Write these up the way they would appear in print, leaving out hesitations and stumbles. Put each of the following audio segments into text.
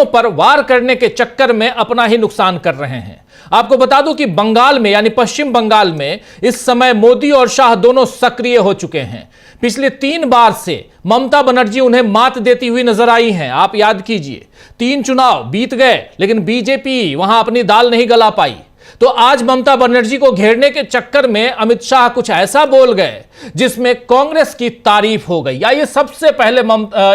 पर वार करने के चक्कर में अपना ही नुकसान कर रहे हैं। आपको बता दूं कि बंगाल में यानी पश्चिम बंगाल में इस समय मोदी और शाह दोनों सक्रिय हो चुके हैं। पिछले 3 बार से ममता बनर्जी उन्हें मात देती हुई नजर आई हैं। आप याद कीजिए, 3 चुनाव बीत गए लेकिन बीजेपी वहां अपनी दाल नहीं गला पाई। तो आज ममता बनर्जी को घेरने के चक्कर में अमित शाह कुछ ऐसा बोल गए जिसमें कांग्रेस की तारीफ हो गई। आइए सबसे पहले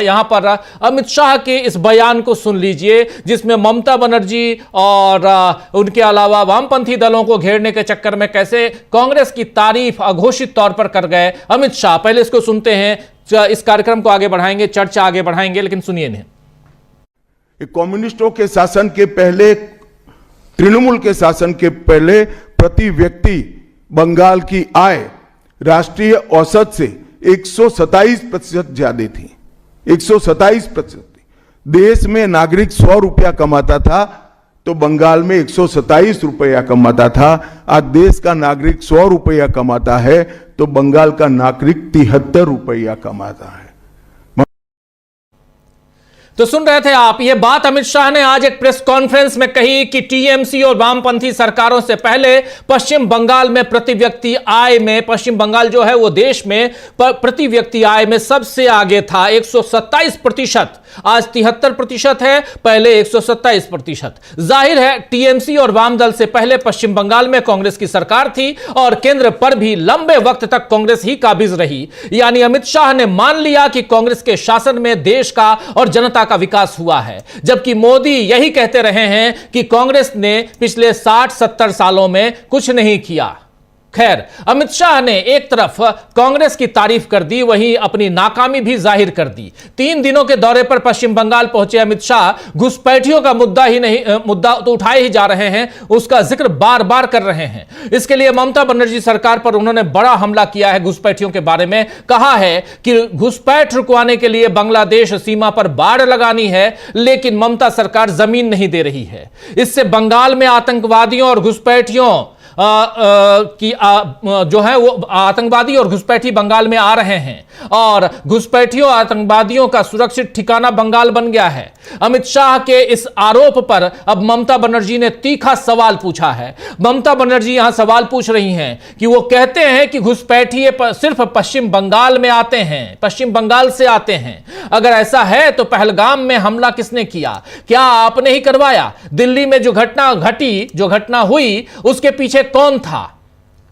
यहां पर अमित शाह के इस बयान को सुन लीजिए, जिसमें ममता बनर्जी और उनके अलावा वामपंथी दलों को घेरने के चक्कर में कैसे कांग्रेस की तारीफ अघोषित तौर पर कर गए अमित शाह। पहले इसको सुनते हैं, इस कार्यक्रम को आगे बढ़ाएंगे, चर्चा आगे बढ़ाएंगे, लेकिन सुनिए नहीं। कम्युनिस्टों के शासन के पहले, तृणमूल के शासन के पहले प्रति व्यक्ति बंगाल की आय राष्ट्रीय औसत से 127% ज्यादा थी। 127%। देश में नागरिक 100 रुपया कमाता था तो बंगाल में 127 रुपया कमाता था। आज देश का नागरिक 100 रुपया कमाता है तो बंगाल का नागरिक 73 रुपया कमाता है। तो सुन रहे थे आप, ये बात अमित शाह ने आज एक प्रेस कॉन्फ्रेंस में कही कि टीएमसी और वामपंथी सरकारों से पहले पश्चिम बंगाल में प्रति व्यक्ति आय में, पश्चिम बंगाल जो है वो देश में प्रति व्यक्ति आय में सबसे आगे था। 127%, आज 73% है, पहले 127%। जाहिर है टीएमसी और वाम दल से पहले पश्चिम बंगाल में कांग्रेस की सरकार थी और केंद्र पर भी लंबे वक्त तक कांग्रेस ही काबिज रही। यानी अमित शाह ने मान लिया कि कांग्रेस के शासन में देश का और जनता का विकास हुआ है, जबकि मोदी यही कहते रहे हैं कि कांग्रेस ने पिछले 60-70 सालों में कुछ नहीं किया। खैर, अमित शाह ने एक तरफ कांग्रेस की तारीफ कर दी, वहीं अपनी नाकामी भी जाहिर कर दी। 3 दिनों के दौरे पर पश्चिम बंगाल पहुंचे अमित शाह घुसपैठियों का मुद्दा तो उठाए ही जा रहे हैं, उसका जिक्र बार बार कर रहे हैं। इसके लिए ममता बनर्जी सरकार पर उन्होंने बड़ा हमला किया है। घुसपैठियों के बारे में कहा है कि घुसपैठ रुकवाने के लिए बांग्लादेश सीमा पर बाड़ लगानी है, लेकिन ममता सरकार जमीन नहीं दे रही है। इससे बंगाल में आतंकवादियों और घुसपैठियों जो है वो आतंकवादी और घुसपैठी बंगाल में आ रहे हैं और घुसपैठियों आतंकवादियों का सुरक्षित ठिकाना बंगाल बन गया है। अमित शाह के इस आरोप पर अब ममता बनर्जी ने तीखा सवाल पूछा है। ममता बनर्जी यहां सवाल पूछ रही हैं कि वो कहते हैं कि घुसपैठी सिर्फ पश्चिम बंगाल में आते हैं, पश्चिम बंगाल से आते हैं। अगर ऐसा है तो पहलगाम में हमला किसने किया? क्या आपने ही करवाया? दिल्ली में जो घटना हुई उसके पीछे कौन था?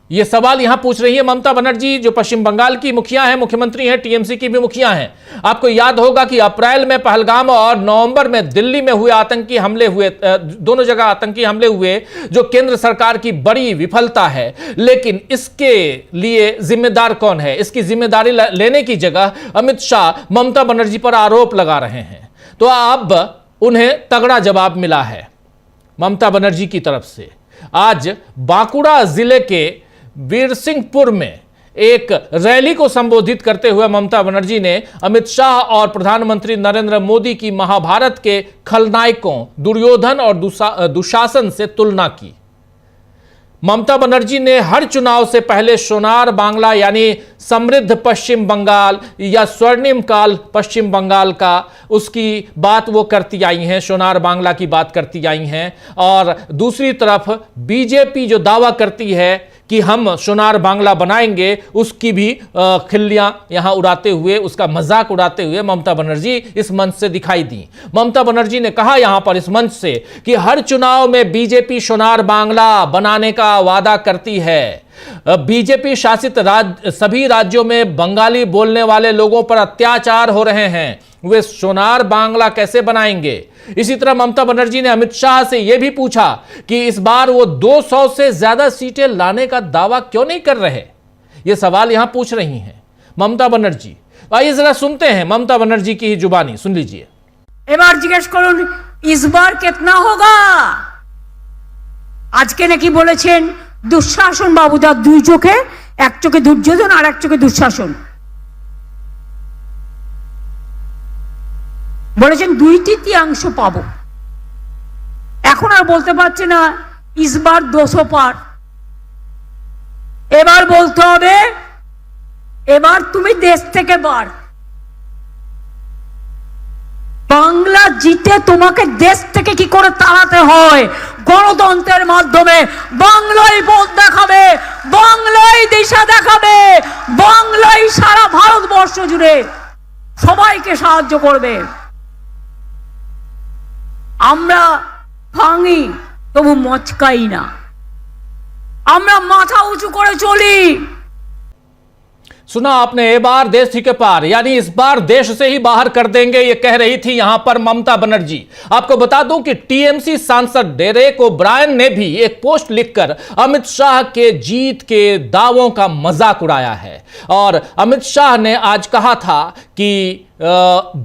यह सवाल यहां पूछ रही है ममता बनर्जी, जो पश्चिम बंगाल की मुखिया है, मुख्यमंत्री है, टीएमसी की भी मुखिया है। आपको याद होगा कि अप्रैल में पहलगाम और नवंबर में दिल्ली में हुए आतंकी हमले हुए, दोनों जगह आतंकी हमले हुए, जो केंद्र सरकार की बड़ी विफलता है। लेकिन इसके लिए जिम्मेदार कौन है? इसकी जिम्मेदारी लेने की जगह अमित शाह ममता बनर्जी पर आरोप लगा रहे हैं। तो अब उन्हें तगड़ा जवाब मिला है ममता बनर्जी की तरफ से। आज बांकुड़ा जिले के वीरसिंहपुर में एक रैली को संबोधित करते हुए ममता बनर्जी ने अमित शाह और प्रधानमंत्री नरेंद्र मोदी की महाभारत के खलनायकों दुर्योधन और दुशासन से तुलना की। ममता बनर्जी ने हर चुनाव से पहले सोनार बांग्ला यानी समृद्ध पश्चिम बंगाल या स्वर्णिम काल पश्चिम बंगाल का, उसकी बात वो करती आई हैं, सोनार बांग्ला की बात करती आई हैं। और दूसरी तरफ बीजेपी जो दावा करती है कि हम सोनार बांग्ला बनाएंगे, उसकी भी खिल्लियां यहां उड़ाते हुए, उसका मजाक उड़ाते हुए ममता बनर्जी इस मंच से दिखाई दी। ममता बनर्जी ने कहा यहां पर इस मंच से कि हर चुनाव में बीजेपी सोनार बांग्ला बनाने का वादा करती है। बीजेपी शासित सभी राज्यों में बंगाली बोलने वाले लोगों पर अत्याचार हो रहे हैं, वे सोनार बांग्ला कैसे बनाएंगे? इसी तरह ममता बनर्जी ने अमित शाह से यह भी पूछा कि इस बार वो 200 से ज्यादा सीटें लाने का दावा क्यों नहीं कर रहे। यह सवाल यहां पूछ रही हैं ममता बनर्जी। आइए जरा सुनते हैं ममता बनर्जी की ही जुबानी, सुन लीजिए। এবার জিজ্ঞেস করুন इस बार कितना होगा। আজকে নাকি বলেছেন দুঃশাসন বাবুদার 2 চোখে, এক চোখে দুর্যোধন আর এক চোখে দুঃশাসন। বলেছেন 2/3 পাবো। এখন আর বলতে পারছে না इस बार 200 পার। এবার বলতে হবে এবার তুমি দেশ থেকে বার। বাংলা জিতে তোমাকে দেশ থেকে কি করে তাড়াতে হয়, গণতন্ত্রের মাধ্যমে। বাংলাই পথ দেখাবে, বাংলাই দিশা দেখাবে, বাংলাই সারা ভারতবর্ষ জুড়ে সবাইকে সাহায্য করবে। আমরা ভাঙি তবু মচকাই না, আমরা মাথা উঁচু করে চলি। सुना आपने, ये बार देश ही के पार, यानी इस बार देश से ही बाहर कर देंगे, ये कह रही थी यहां पर ममता बनर्जी। आपको बता दूं कि टीएमसी सांसद डेरेक ओब्रायन ने भी एक पोस्ट लिखकर अमित शाह के जीत के दावों का मजाक उड़ाया है। और अमित शाह ने आज कहा था कि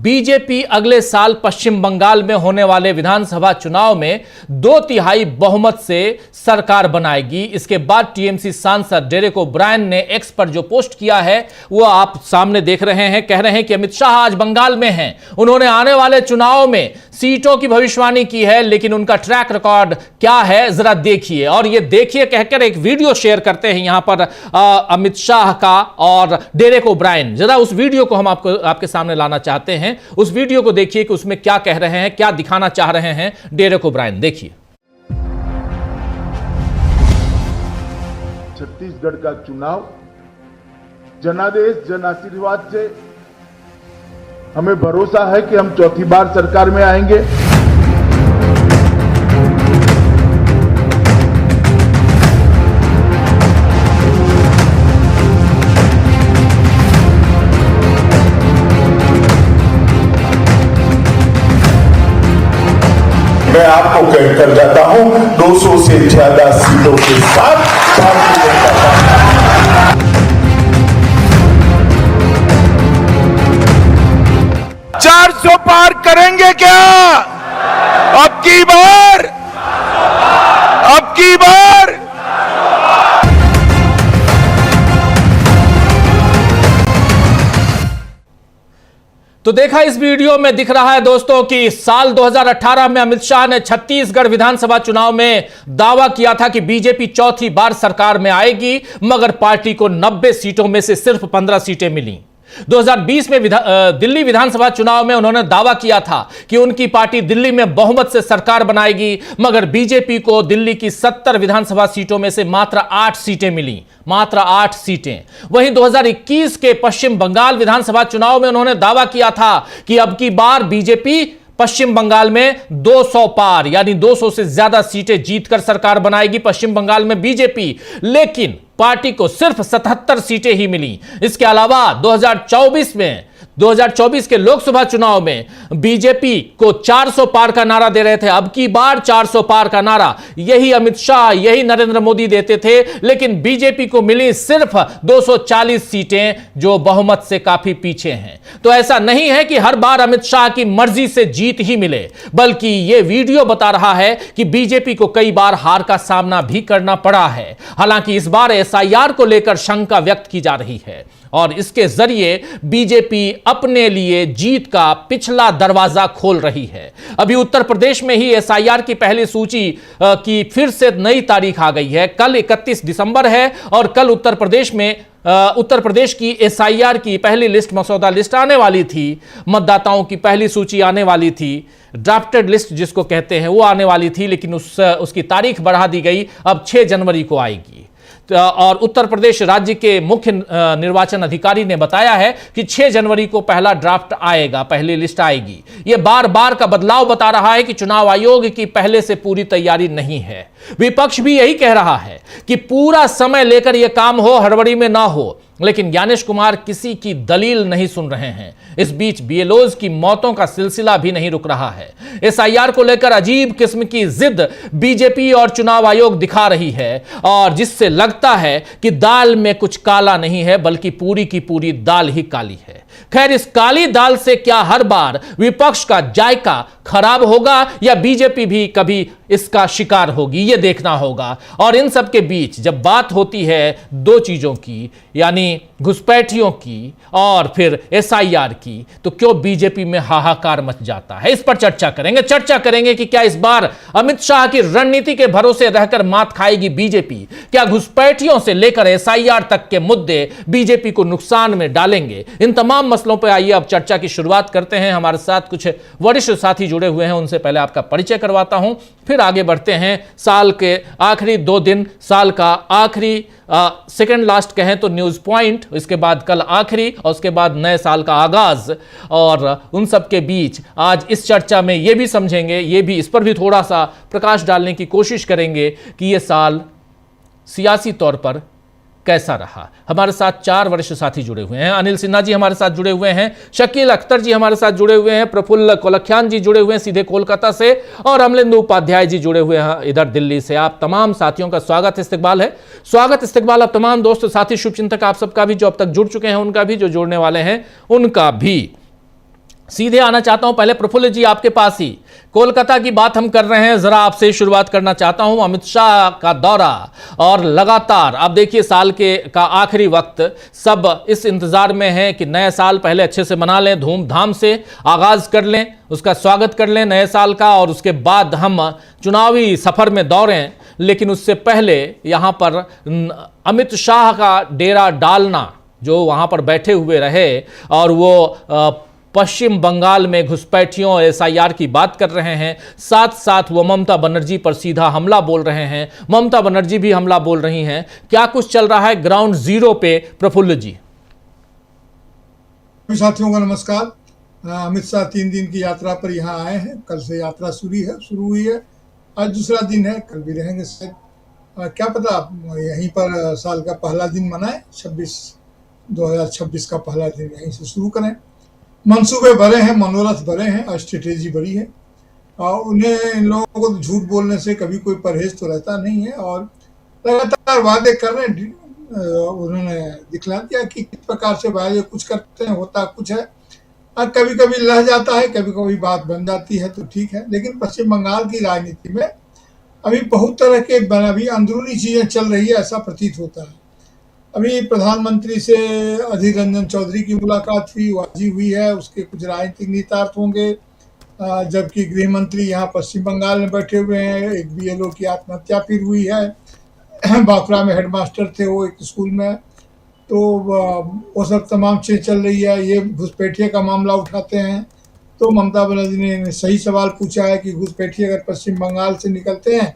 बीजेपी अगले साल पश्चिम बंगाल में होने वाले विधानसभा चुनाव में 2/3 बहुमत से सरकार बनाएगी। इसके बाद टीएमसी सांसद डेरेक ओब्रायन ने एक्स पर जो पोस्ट किया है वो आप सामने देख रहे हैं। कह रहे हैं कि अमित शाह आज बंगाल में हैं, उन्होंने आने वाले चुनाव में सीटों की भविष्यवाणी की है, लेकिन उनका ट्रैक रिकॉर्ड क्या है जरा देखिए। और ये देखिए कहकर एक वीडियो शेयर करते हैं यहां पर अमित शाह का और डेरेक ओब्रायन। जरा उस वीडियो को हम आपके सामने लाना चाहते हैं। उस वीडियो को देखिए कि उसमें क्या कह रहे हैं, क्या दिखाना चाह रहे हैं डेरेक ओब्रायन। देखिए। छत्तीसगढ़ का चुनाव जनादेश जन आशीर्वाद से हमें भरोसा है कि हम चौथी बार सरकार में आएंगे। मैं आपको कहकर जाता हूं 200 से ज्यादा सीटों के साथ भारतीय जनता पार्टी 400 पार करेंगे क्या? अब की बार तो देखा इस वीडियो में दिख रहा है दोस्तों कि साल 2018 में अमित शाह ने छत्तीसगढ़ विधानसभा चुनाव में दावा किया था कि बीजेपी चौथी बार सरकार में आएगी, मगर पार्टी को 90 सीटों में से सिर्फ 15 सीटें मिली। 2020 में दिल्ली विधानसभा चुनाव में उन्होंने दावा किया था कि उनकी पार्टी दिल्ली में बहुमत से सरकार बनाएगी, मगर बीजेपी को दिल्ली की 70 विधानसभा सीटों में से मात्र 8 सीटें मिली, मात्र 8 सीटें। वहीं 2021 के पश्चिम बंगाल विधानसभा चुनाव में उन्होंने दावा किया था कि अब की बार बीजेपी पश्चिम बंगाल में 200 पार, यानी 200 से ज्यादा सीटें जीतकर सरकार बनाएगी पश्चिम बंगाल में बीजेपी। लेकिन पार्टी को सिर्फ 77 सीटें ही मिली। इसके अलावा 2024 के लोकसभा चुनाव में बीजेपी को 400 पार का नारा दे रहे थे। अब की बार 400 पार का नारा यही अमित शाह, यही नरेंद्र मोदी देते थे, लेकिन बीजेपी को मिली सिर्फ 240 सीटें, जो बहुमत से काफी पीछे हैं। तो ऐसा नहीं है कि हर बार अमित शाह की मर्जी से जीत ही मिले, बल्कि यह वीडियो बता रहा है कि बीजेपी को कई बार हार का सामना भी करना पड़ा है। हालांकि इस बार एसआईआर को लेकर शंका व्यक्त की जा रही है और इसके जरिए बीजेपी अपने लिए जीत का पिछला दरवाजा खोल रही है। अभी उत्तर प्रदेश में ही एसआईआर की पहली सूची की फिर से नई तारीख आ गई है। कल 31 दिसंबर है और कल उत्तर प्रदेश की एसआईआर की पहली लिस्ट, मसौदा लिस्ट आने वाली थी। मतदाताओं की पहली सूची आने वाली थी, ड्राफ्टेड लिस्ट जिसको कहते हैं, वो आने वाली थी, लेकिन उसकी तारीख बढ़ा दी गई, अब 6 जनवरी को आएगी। और उत्तर प्रदेश राज्य के मुख्य निर्वाचन अधिकारी ने बताया है कि 6 जनवरी को पहला ड्राफ्ट आएगा, पहली लिस्ट आएगी। यह बार बार का बदलाव बता रहा है कि चुनाव आयोग की पहले से पूरी तैयारी नहीं है। विपक्ष भी यही कह रहा है कि पूरा समय लेकर यह काम हो, हड़बड़ी में ना हो, लेकिन ज्ञानेश कुमार किसी की दलील नहीं सुन रहे हैं। इस बीच बीएलओज की मौतों का सिलसिला भी नहीं रुक रहा है। एसआईआर को लेकर अजीब किस्म की जिद बीजेपी और चुनाव आयोग दिखा रही है, और जिससे लगता है कि दाल में कुछ काला नहीं है, बल्कि पूरी की पूरी दाल ही काली है। खैर, इस काली दाल से क्या हर बार विपक्ष का जायका खराब होगा या बीजेपी भी कभी इसका शिकार होगी, यह देखना होगा। और इन सब के बीच जब बात होती है दो चीजों की, यानी घुसपैठियों की और फिर एसआईआर की, तो क्यों बीजेपी में हाहाकार मच जाता है? इस पर चर्चा करेंगे कि क्या इस बार अमित शाह की रणनीति के भरोसे रहकर मात खाएगी बीजेपी? क्या घुसपैठियों से लेकर एसआईआर तक के मुद्दे बीजेपी को नुकसान में डालेंगे? इन तमाम तमाम मसलों पर आइए अब चर्चा की शुरुआत करते हैं। हमारे साथ कुछ वरिष्ठ साथी जुड़े हुए हैं, उनसे पहले आपका परिचय करवाता हूं, फिर आगे बढ़ते हैं। साल के आखिरी 2 दिन, साल का आखिरी सेकंड लास्ट कहें तो न्यूज पॉइंट, इसके बाद कल आखिरी और उसके बाद नए साल का आगाज, और उन सब के बीच आज इस चर्चा में ये भी समझेंगे, ये भी इस पर भी थोड़ा सा प्रकाश डालने की कोशिश करेंगे कि ये साल सियासी तौर पर कैसा रहा। हमारे साथ 4 वरिष्ठ साथी जुड़े हुए हैं। अनिल सिन्हा जी हमारे साथ जुड़े हुए हैं, शकील अख्तर जी हमारे साथ जुड़े हुए हैं, प्रफुल्ल कोलख्यान जी जुड़े हुए हैं सीधे कोलकाता से, और अमलेंदु उपाध्याय जी जुड़े हुए हैं इधर दिल्ली से। आप तमाम साथियों का स्वागत इस्तकबाल है। स्वागत इस्तकबाल आप तमाम दोस्त साथी शुभचिंतक आप सबका भी, जो अब तक जुड़ चुके हैं उनका भी, जो जुड़ने वाले हैं उनका भी। सीधे आना चाहता हूं, पहले प्रफुल्ल जी आपके पास ही, कोलकाता की बात हम कर रहे हैं, जरा आपसे शुरुआत करना चाहता हूं। अमित शाह का दौरा और लगातार आप देखिए साल का आखिरी वक्त, सब इस इंतजार में है कि नए साल पहले अच्छे से मना लें, धूमधाम से आगाज कर लें, उसका स्वागत कर लें नए साल का, और उसके बाद हम चुनावी सफर में दौड़ें। लेकिन उससे पहले यहां पर अमित शाह का डेरा डालना, जो वहां पर बैठे हुए रहे और वो पश्चिम बंगाल में घुसपैठियों और SIR की बात कर रहे हैं, साथ साथ वो ममता बनर्जी पर सीधा हमला बोल रहे हैं, ममता बनर्जी भी हमला बोल रही हैं। क्या कुछ चल रहा है ग्राउंड जीरो पे, प्रफुल्ल जी? साथियों को नमस्कार। अमित शाह 3 दिन की यात्रा पर यहाँ आए हैं। कल से यात्रा शुरू हुई है, आज दूसरा दिन है, कल भी रहेंगे शायद। क्या पता यहीं पर साल का पहला दिन मनाए, 2026 का पहला दिन यहीं से शुरू करें। मंसूबे बड़े हैं, मनोरथ बड़े हैं और स्ट्रेटेजी बड़ी है। उन्हें, इन लोगों को झूठ बोलने से कभी कोई परहेज तो रहता नहीं है, और लगातार वादे कर रहे हैं। उन्होंने दिखला दिया कि किस प्रकार से वादे कुछ करते हैं, होता कुछ है। और कभी कभी लह जाता है, कभी कभी बात बन जाती है, तो ठीक है। लेकिन पश्चिम बंगाल की राजनीति में अभी बहुत तरह के अभी अंदरूनी चीजें चल रही है, ऐसा प्रतीत होता है। अभी प्रधानमंत्री से अधीर रंजन चौधरी की मुलाकात हुई, वो आज ही हुई है, उसके कुछ राजनीतिक निहितार्थ होंगे। जबकि गृह मंत्री यहाँ पश्चिम बंगाल में बैठे हुए हैं। एक BLO की आत्महत्या फिर हुई है, बांकुड़ा में हेडमास्टर थे वो एक स्कूल में, तो वो सब तमाम चीज़ चल रही है। ये घुसपैठिए का मामला उठाते हैं, तो ममता बनर्जी ने सही सवाल पूछा है कि घुसपैठिए अगर पश्चिम बंगाल से निकलते हैं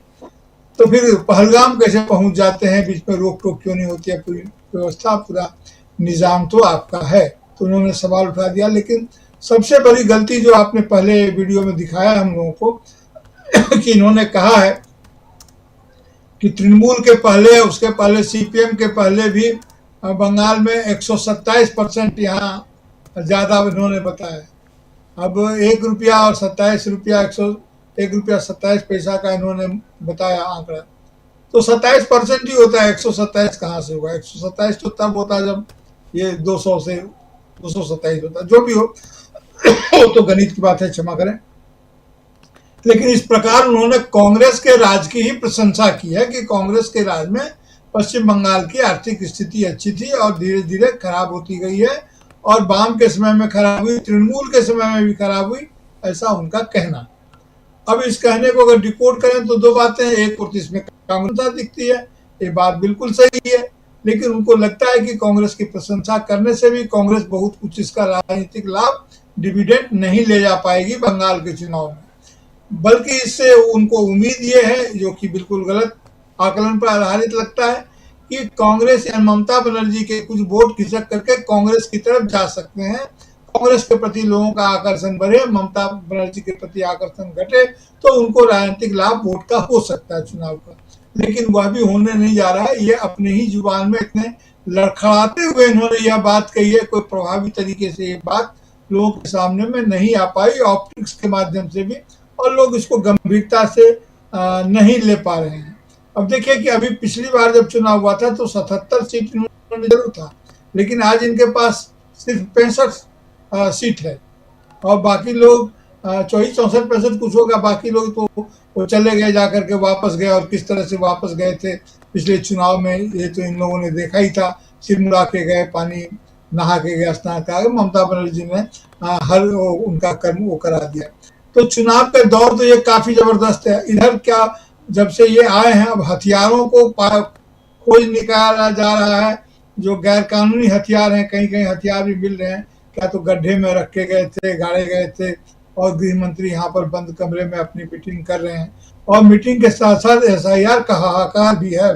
तो फिर पहलगाम कैसे पहुंच जाते हैं, बीच में रोक टोक क्यों नहीं होती है, पूरी व्यवस्था, पूरा निजाम तो आपका है। तो उन्होंने सवाल उठा दिया। लेकिन सबसे बड़ी गलती जो आपने पहले वीडियो में दिखाया हम लोगों को कि इन्होंने कहा है कि तृणमूल के पहले, उसके पहले CPM के पहले भी बंगाल में 127% यहाँ ज़्यादा इन्होंने बताया। अब 1 रुपया और 27 रुपया, 1 रुपया 27 पैसा का इन्होंने बताया आंकड़ा, तो 27% ही होता है। 127 कहाँ से होगा? 127 तो तब होता है जब ये 200 से 227 होता है, जो भी हो वो तो गणित की बात है, क्षमा करें। लेकिन इस प्रकार उन्होंने कांग्रेस के राज की ही प्रशंसा की है कि कांग्रेस के राज में पश्चिम बंगाल की आर्थिक स्थिति अच्छी थी और धीरे धीरे खराब होती गई है, और वाम के समय में खराब हुई, तृणमूल के समय में भी खराब हुई, ऐसा उनका कहना। अब इस कहने को अगर डिकोड करें तो 2 बातें हैं। एक और इसमें कांग्रेस दिखती है, ये बात बिल्कुल सही है। लेकिन उनको लगता है कि कांग्रेस की प्रशंसा करने से भी कांग्रेस बहुत कुछ इसका राजनीतिक लाभ, डिविडेंड नहीं ले जा पाएगी बंगाल के चुनाव में, बल्कि इससे उनको उम्मीद ये है, जो कि बिल्कुल गलत आकलन पर आधारित लगता है, कि कांग्रेस या ममता बनर्जी के कुछ वोट खिसक करके कांग्रेस की तरफ जा सकते हैं, कांग्रेस के प्रति लोगों का आकर्षण बढ़े, ममता बनर्जी के प्रति आकर्षण घटे, तो उनको राजनीतिक लाभ वोट का हो सकता है चुनाव का। लेकिन वह भी होने नहीं जा रहा है। ये अपने ही जुबान में इतने लड़खड़ाते हुए इन्होंने यह बात कही है, कोई प्रभावी तरीके से ये बात लोगों के सामने में नहीं आ पाई, ऑप्टिक्स के माध्यम से भी, और लोग इसको गंभीरता से नहीं ले पा रहे हैं। अब देखिए कि अभी पिछली बार जब चुनाव हुआ था तो 77 सीट इन्होंने जरूर था, लेकिन आज इनके पास सिर्फ 65 सीट है, और बाकी लोग 64-65 कुछ होगा, बाकी लोग तो वो चले गए, जाकर के वापस गए, और किस तरह से वापस गए थे पिछले चुनाव में ये तो इन लोगों ने देखा ही था। सिर मुड़ा के गए, पानी नहा के गए, स्नान कर, ममता बनर्जी ने हर उनका कर्म वो करा दिया। तो चुनाव के दौर तो ये काफी जबरदस्त है। इधर क्या, जब से ये आए हैं अब हथियारों को खोज निकाला जा रहा है, जो गैर कानूनी हथियार हैं, कहीं कहीं हथियार भी मिल रहे हैं, क्या तो गड्ढे में रखे गए थे, गाड़े गए थे, और गृह मंत्री यहाँ पर बंद कमरे में अपनी मीटिंग कर रहे हैं। और मीटिंग के साथ साथ SIR का हाहाकार भी है।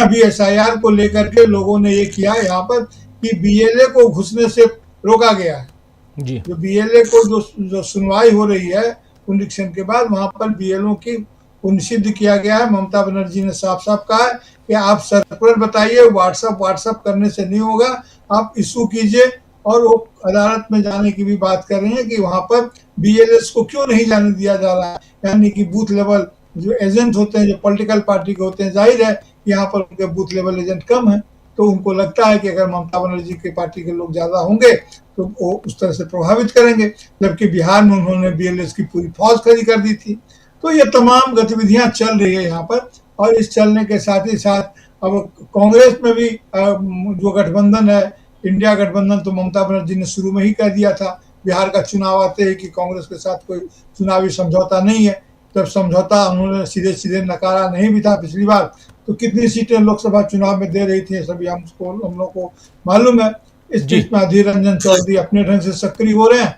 अभी SIR को लेकर के लोगों ने ये किया है यहाँ पर कि BLA को घुसने से रोका गया है जी। जो BLA को जो सुनवाई हो रही है पुनरीक्षण के बाद, वहां पर BLO की निषिद्ध किया गया है। ममता बनर्जी ने साफ साफ कहा है कि आप सर्कुलर बताइए, व्हाट्सएप करने से नहीं होगा, आप इशू कीजिए। और वो अदालत में जाने की भी बात कर रहे हैं कि वहां पर BLS को क्यों नहीं जाने दिया जा रहा है, यानी कि बूथ लेवल जो एजेंट होते हैं, जो पॉलिटिकल पार्टी के होते हैं, जाहिर है यहाँ पर उनके बूथ लेवल एजेंट कम है, तो उनको लगता है कि अगर ममता बनर्जी की पार्टी के लोग ज्यादा होंगे तो वो उस तरह से प्रभावित करेंगे। जबकि बिहार में उन्होंने BLS की पूरी फौज खड़ी कर दी थी। तो ये तमाम गतिविधियां चल रही है यहाँ पर। और इस चलने के साथ ही साथ अब कांग्रेस में भी जो गठबंधन है, इंडिया गठबंधन, तो ममता बनर्जी ने शुरू में ही कह दिया था बिहार का चुनाव आते ही कि कांग्रेस के साथ कोई चुनावी समझौता नहीं है। जब समझौता उन्होंने सीधे सीधे नकारा नहीं भी था पिछली बार, तो कितनी सीटें लोकसभा चुनाव में दे रही थी सभी हम लोग को मालूम है। इस बीच में अधीर रंजन चौधरी अपने ढंग से सक्रिय हो रहे हैं।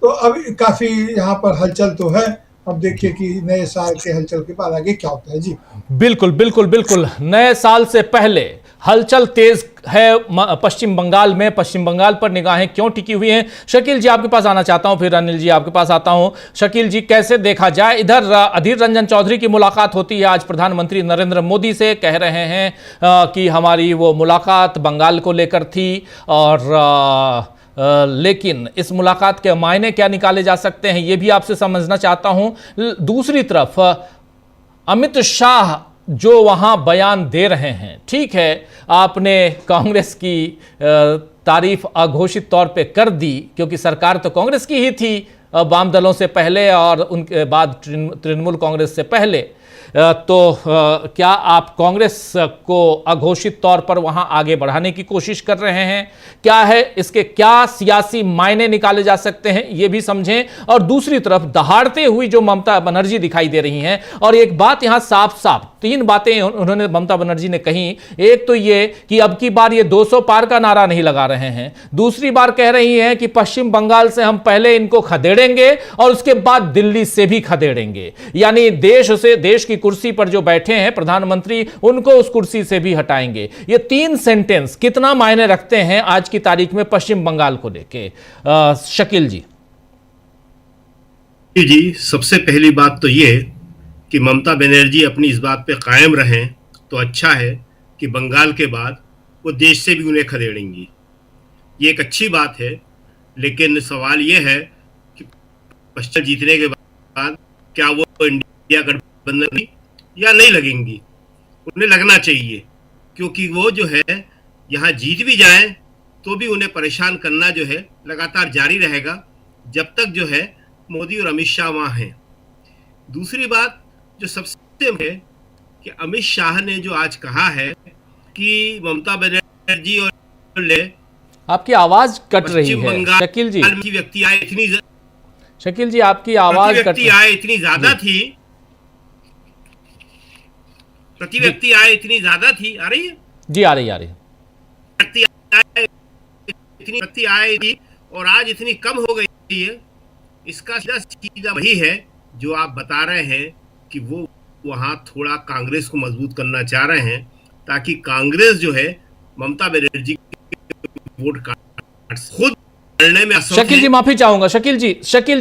तो अब काफी यहाँ पर हलचल तो है। अब देखिए कि नए साल के हलचल के बाद आगे क्या होता है। जी बिल्कुल बिल्कुल बिल्कुल, नए साल से पहले हलचल तेज है पश्चिम बंगाल में। पश्चिम बंगाल पर निगाहें क्यों टिकी हुई हैं? शकील जी आपके पास आना चाहता हूं, फिर अनिल जी आपके पास आता हूं। शकील जी, कैसे देखा जाए, इधर अधीर रंजन चौधरी की मुलाकात होती है आज प्रधानमंत्री नरेंद्र मोदी से, कह रहे हैं कि हमारी वो मुलाकात बंगाल को लेकर थी, और लेकिन इस मुलाकात के मायने क्या निकाले जा सकते हैं ये भी आपसे समझना चाहता हूं। दूसरी तरफ अमित शाह जो वहां बयान दे रहे हैं, ठीक है, आपने कांग्रेस की तारीफ अघोषित तौर पे कर दी क्योंकि सरकार तो कांग्रेस की ही थी वाम दलों से पहले और उनके बाद तृणमूल कांग्रेस से पहले। तो क्या आप कांग्रेस को अघोषित तौर पर वहां आगे बढ़ाने की कोशिश कर रहे हैं? क्या है इसके क्या सियासी मायने निकाले जा सकते हैं ये भी समझें। और दूसरी तरफ दहाड़ते हुई जो ममता बनर्जी दिखाई दे रही हैं, और एक बात यहां साफ साफ, तीन बातें उन्होंने ममता बनर्जी ने कही। एक तो ये कि अब की बार ये 200 पार का नारा नहीं लगा रहे हैं। दूसरी बार कह रही हैं कि पश्चिम बंगाल से हम पहले इनको खदेड़ेंगे और उसके बाद दिल्ली से भी खदेड़ेंगे, यानी देश की कुर्सी पर जो बैठे हैं प्रधानमंत्री, उनको उस कुर्सी से भी हटाएंगे। ये तीन सेंटेंस कितना मायने रखते हैं आज की तारीख में पश्चिम बंगाल को लेके? शकील जी। जी, सबसे पहली बात तो ये कि ममता बनर्जी अपनी इस बात पे कायम रहें तो अच्छा है कि बंगाल के बाद वो देश से भी उन्हें खदेड़ेंगी। ये एक अच्छी बात है, लेकिन सवाल ये है कि पश्चिम जीतने के बाद क्या वो इंडिया गठबंधन या नहीं लगेंगी? उन्हें लगना चाहिए, क्योंकि वो जो है यहाँ जीत भी जाएं तो भी उन्हें परेशान करना जो है लगातार जारी रहेगा जब तक जो है मोदी और अमित शाह वहाँ हैं। दूसरी बात जो सबसे है कि अमित शाह ने जो आज कहा है कि ममता बनर्जी और आपकी आवाज कट रही है शकील जी। व्यक्ति आए इतनी शकील जी आपकी आवाज व्यक्ति आए इतनी ज्यादा थी, प्रति व्यक्ति आए इतनी ज्यादा थी। आ रही है जी? आ रही इतनी व्यक्ति आए थी और आज इतनी कम हो गई है। इसका सीधा वही है जो आप बता रहे हैं कि वो वहां थोड़ा कांग्रेस को मजबूत करना चाह रहे हैं ताकि कांग्रेस जो है ममता बनर्जी वोट काट खुद लड़ने में। शकील जी माफी चाहूंगा, शकील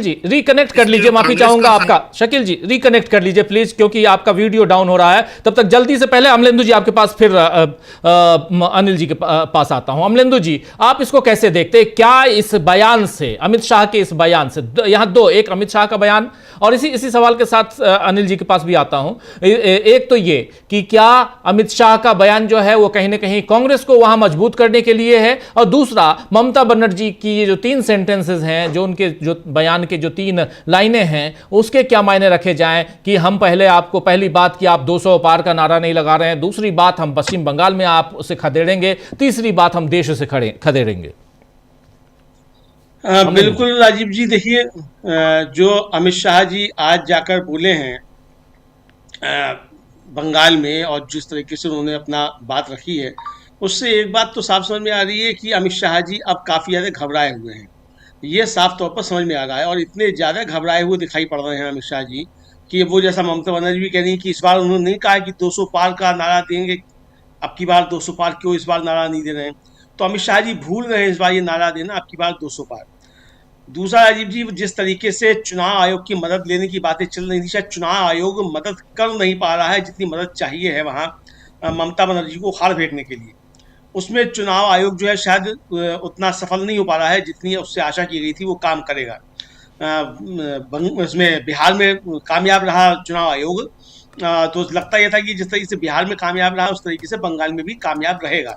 जी रिकनेक्ट कर लीजिए, माफी चाहूंगा आपका। शकील जी रिकनेक्ट कर लीजिए प्लीज, क्योंकि आपका वीडियो डाउन हो रहा है। तब तक जल्दी से पहले अमलेंदु जी आपके पास, फिर अनिल जी के पास आता हूं। अमलेंदु जी, आप इसको कैसे देखते हैं? क्या इस बयान से, अमित शाह के इस बयान से, यहां दो, एक अमित शाह का बयान और इसी सवाल के साथ अनिल जी के पास भी आता हूं। एक तो ये कि क्या अमित शाह का बयान जो है वो कहीं ना कहीं कांग्रेस को वहां मजबूत करने के लिए है, और दूसरा ममता बनर्जी की ये जो तीन सेंटेंसेस हैं, जो उनके जो बयान के जो तीन लाइनें हैं, उसके क्या मायने रखे जाएं कि हम पहले आपको, पहली बात कि आप 200 पार का नारा नहीं लगा रहे हैं, दूसरी बात हम पश्चिम बंगाल में आप उसे खदेड़ेंगे, तीसरी बात हम देश से खदेड़ेंगे। बिल्कुल राजीव जी, देखिए जो अमित शाह जी आज जाकर बोले हैं बंगाल में और जिस तरीके से उन्होंने अपना बात रखी है, उससे एक बात तो साफ समझ में आ रही है कि अमित शाह जी अब काफ़ी ज़्यादा घबराए हुए हैं। ये साफ तौर पर समझ में आ रहा है और इतने ज़्यादा घबराए हुए दिखाई पड़ रहे हैं अमित शाह जी कि वो जैसा ममता बनर्जी भी कह रही हैं कि इस बार उन्होंने नहीं कहा कि 200 पार का नारा देंगे, अब की बार 200 पार क्यों इस बार नारा नहीं दे रहे हैं। तो अमित शाह जी भूल रहे हैं इस बार ये नारा देना, अब की बार 200 पार। दूसरा, राजीव जी, जिस तरीके से चुनाव आयोग की मदद लेने की बातें चल रही थी, शायद चुनाव आयोग मदद कर नहीं पा रहा है जितनी मदद चाहिए है वहाँ ममता बनर्जी को उखाड़ फेंकने के लिए। उसमें चुनाव आयोग जो है शायद उतना सफल नहीं हो पा रहा है जितनी उससे आशा की गई थी वो काम करेगा। इसमें बिहार में कामयाब रहा चुनाव आयोग, तो लगता यह था कि जिस तरीके से बिहार में कामयाब रहा उस तरीके से बंगाल में भी कामयाब रहेगा।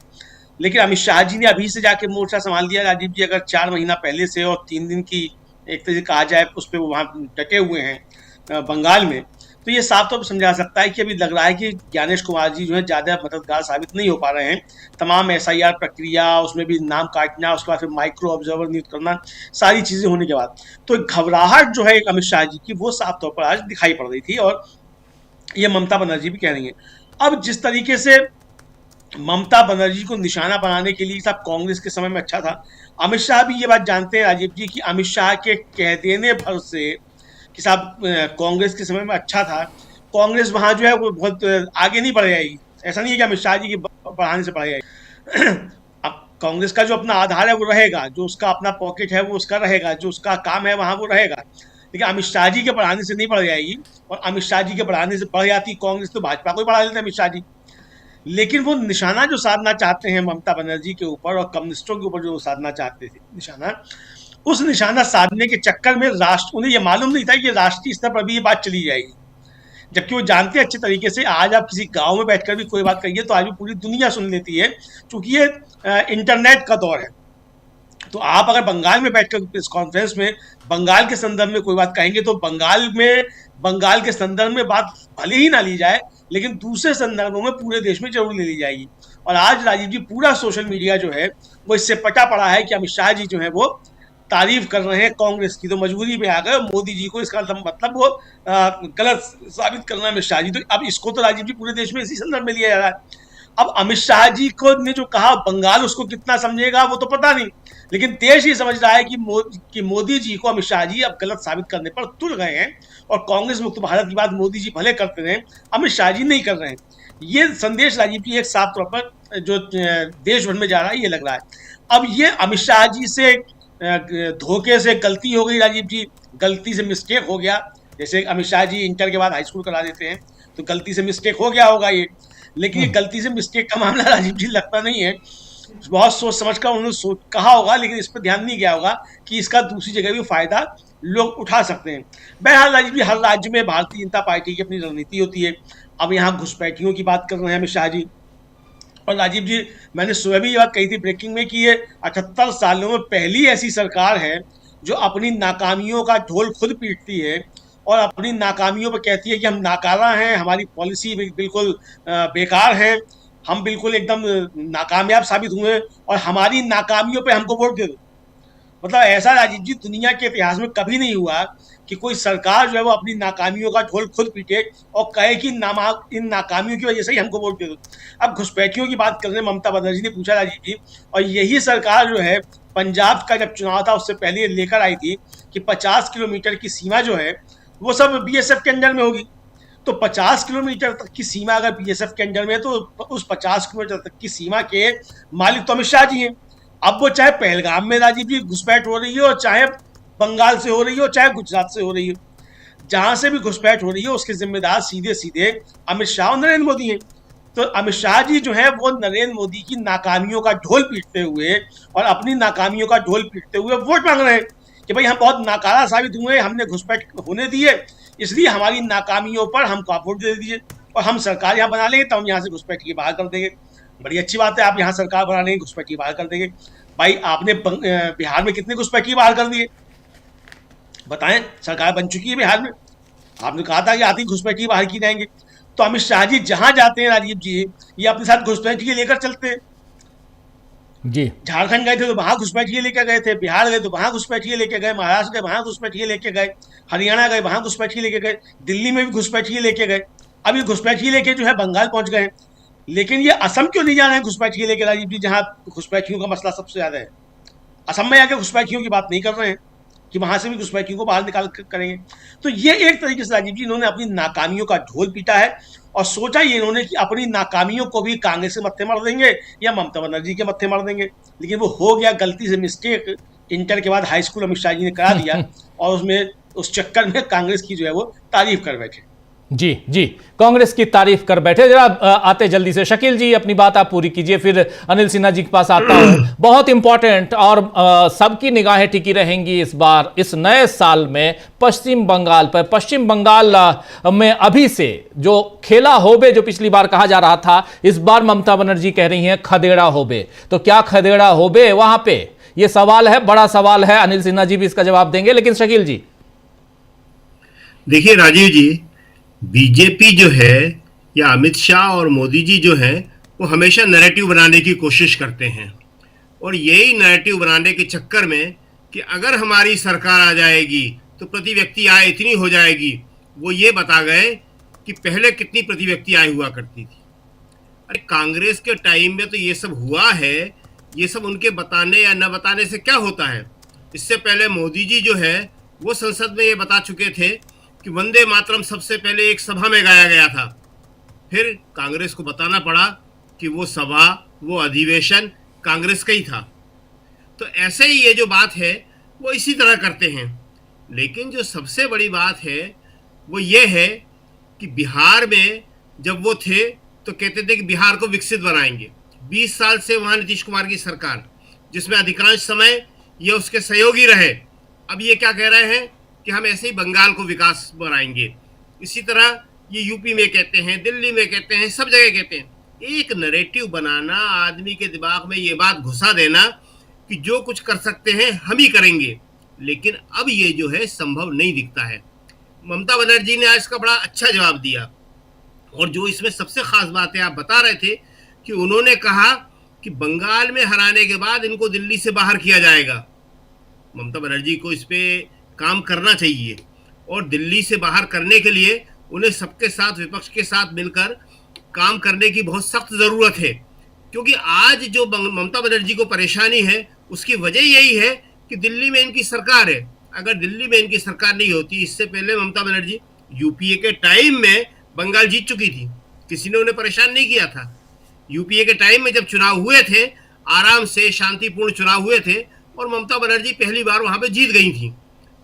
लेकिन अमित शाह जी ने अभी से जाके मोर्चा संभाल लिया राजीव जी। अगर 4 महीना पहले से और 3 दिन की एक तरह से कहा जाए उस पर वो वहाँ डटे हुए हैं बंगाल में, तो ये साफ तौर पर समझा सकता है कि अभी लग रहा है कि ज्ञानेश कुमार जी जो है ज़्यादा मददगार साबित नहीं हो पा रहे हैं। तमाम SIR प्रक्रिया, उसमें भी नाम काटना, उसके बाद फिर माइक्रो ऑब्जर्वर नियुक्त करना, सारी चीज़ें होने के बाद तो घबराहट जो है अमित शाह जी की वो साफ तौर पर आज दिखाई पड़ रही थी और ये ममता बनर्जी भी कह रही है। अब जिस तरीके से ममता बनर्जी को निशाना बनाने के लिए साहब कांग्रेस के समय में अच्छा था, अमित शाह भी ये बात जानते हैं राजीव जी कि अमित शाह के कह देने भर से कि साहब कांग्रेस के समय में अच्छा था, कांग्रेस वहाँ जो है वो बहुत आगे नहीं बढ़ जाएगी। ऐसा नहीं है कि अमित शाह जी की बढ़ाने से बढ़ जाएगी। अब कांग्रेस का जो अपना आधार है वो रहेगा, जो उसका अपना पॉकेट है वो उसका रहेगा, जो उसका काम है वहाँ वो रहेगा, लेकिन अमित शाह जी के बढ़ाने से नहीं बढ़ जाएगी। और अमित शाह जी के बढ़ाने से बढ़ जाती कांग्रेस तो भाजपा को ही बढ़ा लेते अमित शाह जी। लेकिन वो निशाना जो साधना चाहते हैं ममता बनर्जी के ऊपर और कम्युनिस्टों के ऊपर जो साधना चाहते थे निशाना, उस निशाना साधने के चक्कर में राष्ट्र, उन्हें ये मालूम नहीं था कि राष्ट्रीय स्तर पर भी ये बात चली जाएगी। जबकि वो जानते हैं अच्छे तरीके से, आज आप किसी गांव में बैठकर भी कोई बात कहिए तो आज भी पूरी दुनिया सुन लेती है, क्योंकि ये इंटरनेट का दौर है। तो आप अगर बंगाल में बैठकर इस कॉन्फ्रेंस में बंगाल के संदर्भ में कोई बात कहेंगे तो बंगाल के संदर्भ में बात भले ही ना ली जाए, लेकिन दूसरे संदर्भों में पूरे देश में जरूर ले ली जाएगी। और आज राजीव जी पूरा सोशल मीडिया जो है वो इससे पटा पड़ा है कि अमित शाह जी जो है वो तारीफ कर रहे हैं कांग्रेस की, तो मजबूरी में आ गए मोदी जी को इसका मतलब वो गलत साबित करना है अमित शाह जी। तो अब इसको तो राजीव जी पूरे देश में इसी संदर्भ में लिया जा रहा है। अब अमित शाह जी को ने जो कहा बंगाल उसको कितना समझेगा वो तो पता नहीं, लेकिन देश ये समझ रहा है कि मोदी जी को अमित शाह जी अब गलत साबित करने पर तुल गए हैं और कांग्रेस मुक्त भारत की बात मोदी जी भले करते रहे, अमित शाह जी नहीं कर रहे हैं। ये संदेश राजीव जी एक साफ तौर पर जो देश भर में जा रहा है ये लग रहा है। अब ये अमित शाह जी से धोखे से गलती हो गई राजीव जी, गलती से मिस्टेक हो गया। जैसे अमित शाह जी इंटर के बाद हाई स्कूल करा देते हैं तो गलती से मिस्टेक हो गया होगा ये, लेकिन ये गलती से मिस्टेक का मामला राजीव जी लगता नहीं है। बहुत सोच समझ कर उन्होंने कहा होगा, लेकिन इस पर ध्यान नहीं गया होगा कि इसका दूसरी जगह भी फायदा लोग उठा सकते हैं। बहरहाल राजीव जी, हर राज्य में भारतीय जनता पार्टी की अपनी रणनीति होती है। अब यहाँ घुसपैठियों की बात कर रहे हैं अमित शाह जी, और राजीव जी मैंने सुबह भी ये बात कही थी ब्रेकिंग में कि ये 78 सालों में पहली ऐसी सरकार है जो अपनी नाकामियों का ढोल खुद पीटती है और अपनी नाकामियों पर कहती है कि हम नाकारा हैं, हमारी पॉलिसी बिल्कुल बेकार है, हम बिल्कुल एकदम नाकामयाब साबित हुए और हमारी नाकामियों पे हमको वोट दे दो। मतलब ऐसा राजीव जी दुनिया के इतिहास में कभी नहीं हुआ कि कोई सरकार जो है वो अपनी नाकामियों का ढोल खुद पीटे और कहे कि इन नाकामियों की वजह से ही हमको वोट दे दो। अब घुसपैठियों की बात करने ममता बनर्जी ने पूछा राजीव जी, और यही सरकार जो है पंजाब का जब चुनाव था उससे पहले लेकर आई थी कि 50 किलोमीटर की सीमा जो है वो सब BSF के अंडर में होगी। तो 50 किलोमीटर तक की सीमा अगर BSF के अंडर में है तो उस 50 किलोमीटर तक की सीमा के मालिक तो अमित शाह जी हैं। अब वो चाहे पहलगाम में राजीव जी घुसपैठ हो रही है और चाहे बंगाल से हो रही हो, चाहे गुजरात से हो रही हो, जहां से भी घुसपैठ हो रही है उसके जिम्मेदार सीधे सीधे अमित शाह और नरेंद्र मोदी हैं। तो अमित शाह जी जो है वो नरेंद्र मोदी की नाकामियों का ढोल पीटते हुए और अपनी नाकामियों का ढोल पीटते हुए वोट मांग रहे हैं कि भाई हम बहुत नाकारा साबित हुए, हमने घुसपैठ होने दिए, इसलिए हमारी नाकामियों पर हमको आप वोट दे दीजिए और हम सरकार यहाँ बना लेंगे, तो हम यहाँ से घुसपैठी बाहर कर देंगे। बड़ी अच्छी बात है, आप यहाँ सरकार बना लेंगे, घुसपैठी बाहर कर देंगे। भाई आपने बिहार में कितने घुसपैठी बाहर कर दिए बताएं? सरकार बन चुकी है बिहार में, आपने कहा था कि आती घुसपैठी बाहर की जाएंगे। तो अमित शाह जी जहां जाते हैं राजीव जी ये अपने साथ घुसपैठी लेकर चलते हैं। जी, झारखंड गए थे तो वहां घुसपैठिए लेके गए थे, बिहार गए तो वहां घुसपैठिए लेके गए, महाराष्ट्र गए वहां घुसपैठिए लेके गए, हरियाणा गए वहां घुसपैठिए लेके गए, दिल्ली में भी घुसपैठिए लेके गए, अभी घुसपैठिए लेके जो है बंगाल पहुंच गए। लेकिन ये असम क्यों नहीं जा रहे हैं घुसपैठ के लेकर राजीव जी, जहां घुसपैठियों का मसला सबसे ज्यादा है? असम में आके घुसपैठियों की बात नहीं कर रहे हैं कि वहां से भी घुसपैठियों को बाहर निकाल करेंगे। तो ये एक तरीके से राजीव जी इन्होंने अपनी नाकामियों का ढोल पीटा है और सोचा ये इन्होंने कि अपनी नाकामियों को भी कांग्रेस के मत्थे मार देंगे या ममता बनर्जी के मत्थे मार देंगे, लेकिन वो हो गया गलती से मिस्टेक। इंटर के बाद हाई स्कूल अमित शाह जी ने करा दिया और उसमें उस चक्कर में कांग्रेस की जो है वो तारीफ कर बैठे। जी जी, कांग्रेस की तारीफ कर बैठे। जरा आते जल्दी से शकील जी, अपनी बात आप पूरी कीजिए, फिर अनिल सिन्हा जी के पास आता हूं। बहुत इंपॉर्टेंट और सबकी निगाहें टिकी रहेंगी इस बार इस नए साल में पश्चिम बंगाल पर। पश्चिम बंगाल में अभी से जो खेला होबे, जो पिछली बार कहा जा रहा था, इस बार ममता बनर्जी कह रही हैं खदेड़ा होबे। तो क्या खदेड़ा होबे वहां पे? यह सवाल है, बड़ा सवाल है। अनिल सिन्हा जी भी इसका जवाब देंगे, लेकिन शकील जी देखिए राजीव जी, बीजेपी जो है या अमित शाह और मोदी जी जो है वो हमेशा नैरेटिव बनाने की कोशिश करते हैं, और यही नैरेटिव बनाने के चक्कर में कि अगर हमारी सरकार आ जाएगी तो प्रति व्यक्ति आय इतनी हो जाएगी, वो ये बता गए कि पहले कितनी प्रति व्यक्ति आय हुआ करती थी। अरे कांग्रेस के टाइम में तो ये सब हुआ है, ये सब उनके बताने या न बताने से क्या होता है। इससे पहले मोदी जी जो है वो संसद में ये बता चुके थे कि वंदे मातरम सबसे पहले एक सभा में गाया गया था। फिर कांग्रेस को बताना पड़ा कि वो सभा, वो अधिवेशन कांग्रेस का ही था। तो ऐसे ही ये जो बात है वो इसी तरह करते हैं। लेकिन जो सबसे बड़ी बात है वो ये है कि बिहार में जब वो थे तो कहते थे कि बिहार को विकसित बनाएंगे। 20 साल से वहाँ नीतीश कुमार की सरकार, जिसमें अधिकांश समय ये उसके सहयोगी रहे, अब ये क्या कह रहे हैं कि हम ऐसे ही बंगाल को विकास बनाएंगे। इसी तरह ये यूपी में कहते हैं, दिल्ली में कहते हैं, सब जगह कहते हैं। एक नैरेटिव बनाना, आदमी के दिमाग में ये बात घुसा देना कि जो कुछ कर सकते हैं हम ही करेंगे, लेकिन अब ये जो है संभव नहीं दिखता है। ममता बनर्जी ने आज इसका बड़ा अच्छा जवाब दिया, और जो इसमें सबसे खास बात है, आप बता रहे थे कि उन्होंने कहा कि बंगाल में हराने के बाद इनको दिल्ली से बाहर किया जाएगा। ममता बनर्जी को इस पे काम करना चाहिए, और दिल्ली से बाहर करने के लिए उन्हें सबके साथ, विपक्ष के साथ मिलकर काम करने की बहुत सख्त ज़रूरत है। क्योंकि आज जो ममता बनर्जी को परेशानी है उसकी वजह यही है कि दिल्ली में इनकी सरकार है। अगर दिल्ली में इनकी सरकार नहीं होती, इससे पहले ममता बनर्जी यूपीए के टाइम में बंगाल जीत चुकी थी, किसी ने उन्हें परेशान नहीं किया था। यूपीए के टाइम में जब चुनाव हुए थे, आराम से शांतिपूर्ण चुनाव हुए थे, और ममता बनर्जी पहली बार वहां पे जीत गई थी।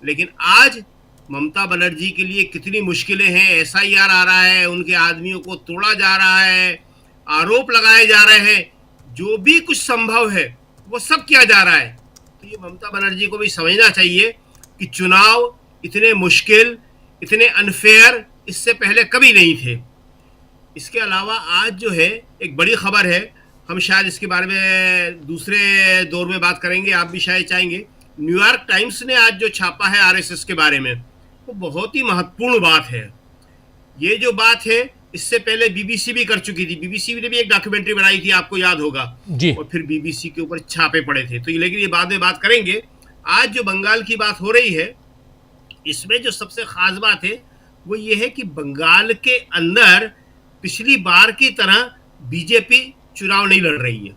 लेकिन आज ममता बनर्जी के लिए कितनी मुश्किलें हैं। एसआईआर आ रहा है, उनके आदमियों को तोड़ा जा रहा है, आरोप लगाए जा रहे हैं, जो भी कुछ संभव है वो सब किया जा रहा है। तो ये ममता बनर्जी को भी समझना चाहिए कि चुनाव इतने मुश्किल, इतने अनफेयर इससे पहले कभी नहीं थे। इसके अलावा आज जो है एक बड़ी खबर है, हम शायद इसके बारे में दूसरे दौर में बात करेंगे, आप भी शायद चाहेंगे। न्यूयॉर्क टाइम्स ने आज जो छापा है आरएसएस के बारे में, वो बहुत ही महत्वपूर्ण बात है। ये जो बात है इससे पहले बीबीसी भी कर चुकी थी, बीबीसी ने भी एक डॉक्यूमेंट्री बनाई थी, आपको याद होगा जी। और फिर बीबीसी के ऊपर छापे पड़े थे। तो लेकिन ये बाद में बात करेंगे। आज जो बंगाल की बात हो रही है, इसमें जो सबसे खास बात है वो ये है कि बंगाल के अंदर पिछली बार की तरह बीजेपी चुनाव नहीं लड़ रही है।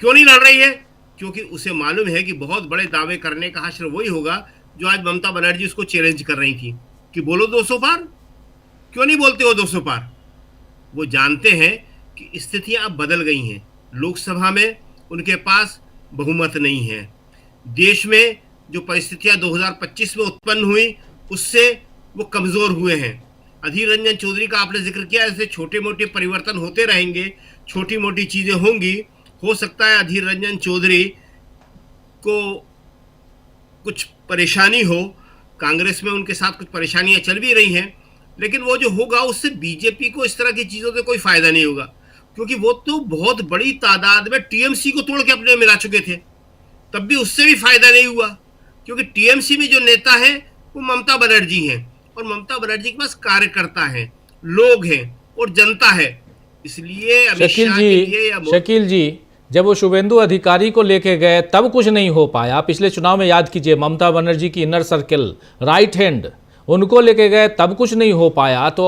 क्यों नहीं लड़ रही है? क्योंकि उसे मालूम है कि बहुत बड़े दावे करने का हश्र वही होगा जो आज ममता बनर्जी उसको चैलेंज कर रही थी कि बोलो 200 पार। क्यों नहीं बोलते हो 200 पार? वो जानते हैं कि स्थितियां अब बदल गई हैं। लोकसभा में उनके पास बहुमत नहीं है। देश में जो परिस्थितियां 2025 में उत्पन्न हुई उससे वो कमजोर हुए हैं। अधीर रंजन चौधरी का आपने जिक्र किया, ऐसे छोटे मोटे परिवर्तन होते रहेंगे, छोटी मोटी चीजें होंगी। हो सकता है अधीर रंजन चौधरी को कुछ परेशानी हो, कांग्रेस में उनके साथ कुछ परेशानियां चल भी रही हैं, लेकिन वो जो होगा उससे बीजेपी को इस तरह की चीज़ों से कोई फायदा नहीं होगा, क्योंकि वो तो बहुत बड़ी तादाद में टीएमसी को तोड़ के अपने मिला चुके थे, तब भी उससे भी फायदा नहीं हुआ। क्योंकि टीएमसी में जो नेता है वो ममता बनर्जी हैं, और ममता बनर्जी के पास कार्यकर्ता हैं, लोग हैं और जनता है। इसलिए शकील जी जब वो शुभेंदु अधिकारी को लेके गए तब कुछ नहीं हो पाया। पिछले चुनाव में याद कीजिए, ममता बनर्जी की इनर सर्किल, राइट हैंड, उनको लेके गए तब कुछ नहीं हो पाया। तो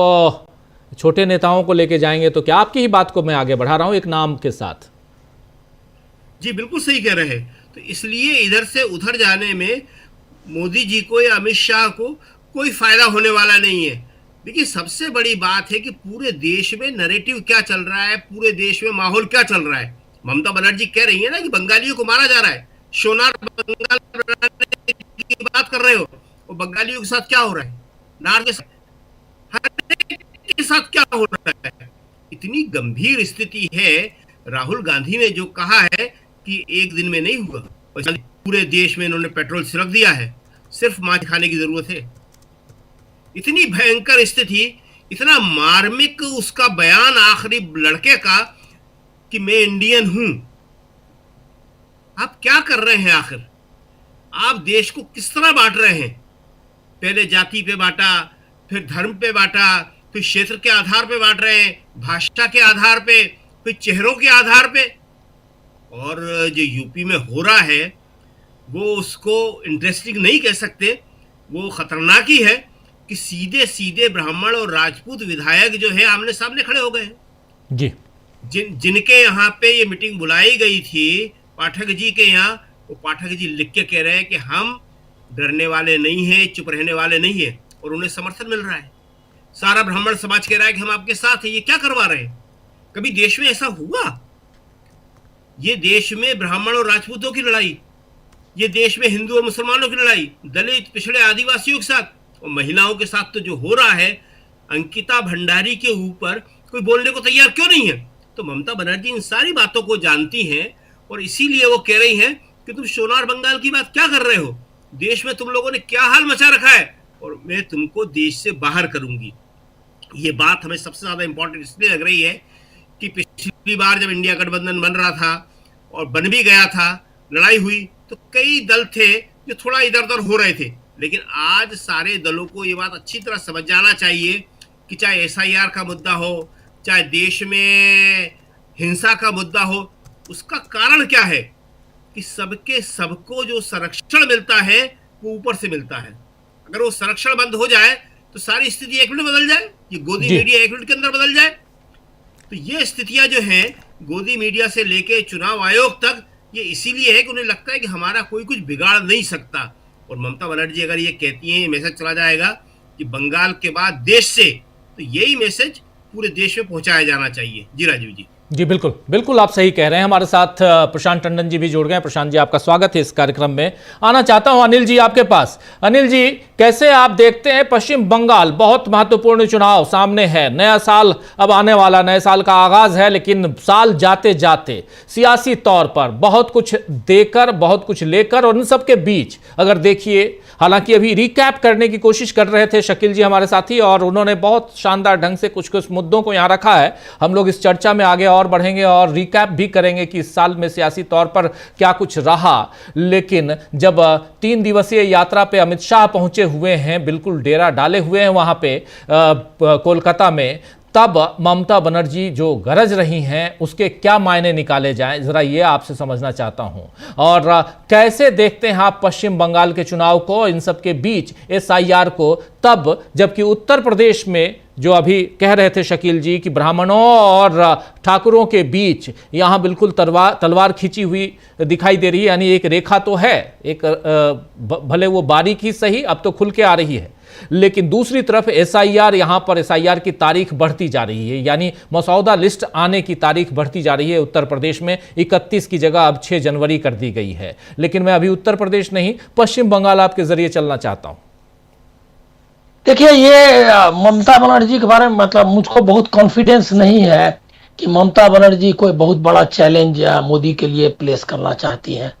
छोटे नेताओं को लेके जाएंगे तो क्या? आपकी ही बात को मैं आगे बढ़ा रहा हूं एक नाम के साथ। जी बिल्कुल सही कह रहे हैं। तो इसलिए इधर से उधर जाने में मोदी जी को या अमित शाह को कोई फायदा होने वाला नहीं है। देखिए सबसे बड़ी बात है कि पूरे देश में नैरेटिव क्या चल रहा है, पूरे देश में माहौल क्या चल रहा है। ममता बनर्जी कह रही है ना कि बंगालियों को मारा जा रहा है, सोनार बंगाल बनाने की बात कर रहे हो, और बंगालियों के साथ क्या हो रहा है, नार के साथ, हर एक के साथ क्या हो रहा है। इतनी गंभीर स्थिति है। राहुल गांधी ने जो कहा है कि एक दिन में नहीं हुआ, पूरे देश में इन्होंने पेट्रोल छिड़क दिया है, सिर्फ मांस खाने की जरूरत है। इतनी भयंकर स्थिति, इतना मार्मिक उसका बयान आखिरी लड़के का कि मैं इंडियन हूं। आप क्या कर रहे हैं आखिर? आप देश को किस तरह बांट रहे हैं? पहले जाति पे बांटा, फिर धर्म पे बांटा, फिर क्षेत्र के आधार पे बांट रहे हैं, भाषा के आधार पे, फिर चेहरों के आधार पे। और जो यूपी में हो रहा है वो उसको इंटरेस्टिंग नहीं कह सकते, वो खतरनाक ही है कि सीधे सीधे ब्राह्मण और राजपूत विधायक जो है आमने सामने खड़े हो गए हैं। जी, जिनके यहाँ पे ये मीटिंग बुलाई गई थी पाठक जी के यहाँ, वो पाठक जी लिख के कह रहे हैं कि हम डरने वाले नहीं हैं, चुप रहने वाले नहीं हैं, और उन्हें समर्थन मिल रहा है। सारा ब्राह्मण समाज कह रहा है कि हम आपके साथ हैं। ये क्या करवा रहे हैं? कभी देश में ऐसा हुआ? ये देश में ब्राह्मण और राजपूतों की लड़ाई, ये देश में हिंदू और मुसलमानों की लड़ाई, दलित पिछड़े आदिवासियों के साथ और महिलाओं के साथ तो जो हो रहा है, अंकिता भंडारी के ऊपर कोई बोलने को तैयार क्यों नहीं है? तो ममता बनर्जी इन सारी बातों को जानती हैं और इसीलिए वो कह रही हैं कि तुम सोनार बंगाल की बात क्या कर रहे हो, देश में तुम लोगों ने क्या हाल मचा रखा है, और मैं तुमको देश से बाहर करूंगी। ये बात हमें सबसे ज्यादा इंपॉर्टेंट इसलिए लग रही है कि पिछली बार जब इंडिया गठबंधन बन रहा था और बन भी गया था, लड़ाई हुई, तो कई दल थे जो थोड़ा इधर उधर हो रहे थे, लेकिन आज सारे दलों को ये बात अच्छी तरह समझ जाना चाहिए कि चाहे SIR का मुद्दा हो, चाहे देश में हिंसा का मुद्दा हो, उसका कारण क्या है कि सबको जो संरक्षण मिलता है वो ऊपर से मिलता है। अगर वो संरक्षण बंद हो जाए तो सारी स्थिति एक मिनट बदल जाए, ये गोदी मीडिया एक मिनट के अंदर बदल जाए। तो ये स्थितियां जो हैं गोदी मीडिया से लेके चुनाव आयोग तक, ये इसीलिए है कि उन्हें लगता है कि हमारा कोई कुछ बिगाड़ नहीं सकता। और ममता बनर्जी अगर ये कहती हैं, ये मैसेज चला जाएगा कि बंगाल के बाद देश से, तो यही मैसेज पूरे देश में पहुंचाया जाना चाहिए। जी राजीव जी। जी बिल्कुल बिल्कुल, आप सही कह रहे हैं। हमारे साथ प्रशांत टंडन जी भी जुड़ गए। प्रशांत जी, आपका स्वागत है इस कार्यक्रम में। आना चाहता हूं अनिल जी आपके पास। अनिल जी, कैसे आप देखते हैं पश्चिम बंगाल, बहुत महत्वपूर्ण चुनाव सामने है, नया साल अब आने वाला, नए साल का आगाज है, लेकिन साल जाते जाते सियासी तौर पर बहुत कुछ देकर, बहुत कुछ लेकर, और इन सबके बीच अगर देखिए, हालांकि अभी रिकैप करने की कोशिश कर रहे थे शकील जी हमारे साथी, और उन्होंने बहुत शानदार ढंग से कुछ कुछ मुद्दों को यहां रखा है। हम लोग इस चर्चा में आगे और बढ़ेंगे और रिकैप भी करेंगे कि इस साल में सियासी तौर पर क्या कुछ रहा। लेकिन जब 3 दिवसीय यात्रा पे अमित शाह पहुंचे हुए हैं, बिल्कुल डेरा डाले हुए हैं वहां पे कोलकाता में, तब ममता बनर्जी जो गरज रही हैं उसके क्या मायने निकाले जाएं, जरा ये आपसे समझना चाहता हूं। और कैसे देखते हैं आप पश्चिम बंगाल के चुनाव को, इन सब के बीच SIR को, तब जबकि उत्तर प्रदेश में जो अभी कह रहे थे शकील जी कि ब्राह्मणों और ठाकुरों के बीच यहां बिल्कुल तलवार खींची हुई दिखाई दे रही है, यानी एक रेखा तो है, एक भले वो बारीक ही सही अब तो खुल के आ रही है, लेकिन दूसरी तरफ SIR, यहां पर SIR की तारीख बढ़ती जा रही है, यानी मसौदा लिस्ट आने की तारीख बढ़ती जा रही है। उत्तर प्रदेश में 31 की जगह अब 6 जनवरी कर दी गई है। लेकिन मैं अभी उत्तर प्रदेश नहीं, पश्चिम बंगाल आपके जरिए चलना चाहता हूं। देखिए, ये ममता बनर्जी के बारे में मतलब मुझको बहुत कॉन्फिडेंस नहीं है कि ममता बनर्जी कोई बहुत बड़ा चैलेंज मोदी के लिए प्लेस करना चाहती हैं।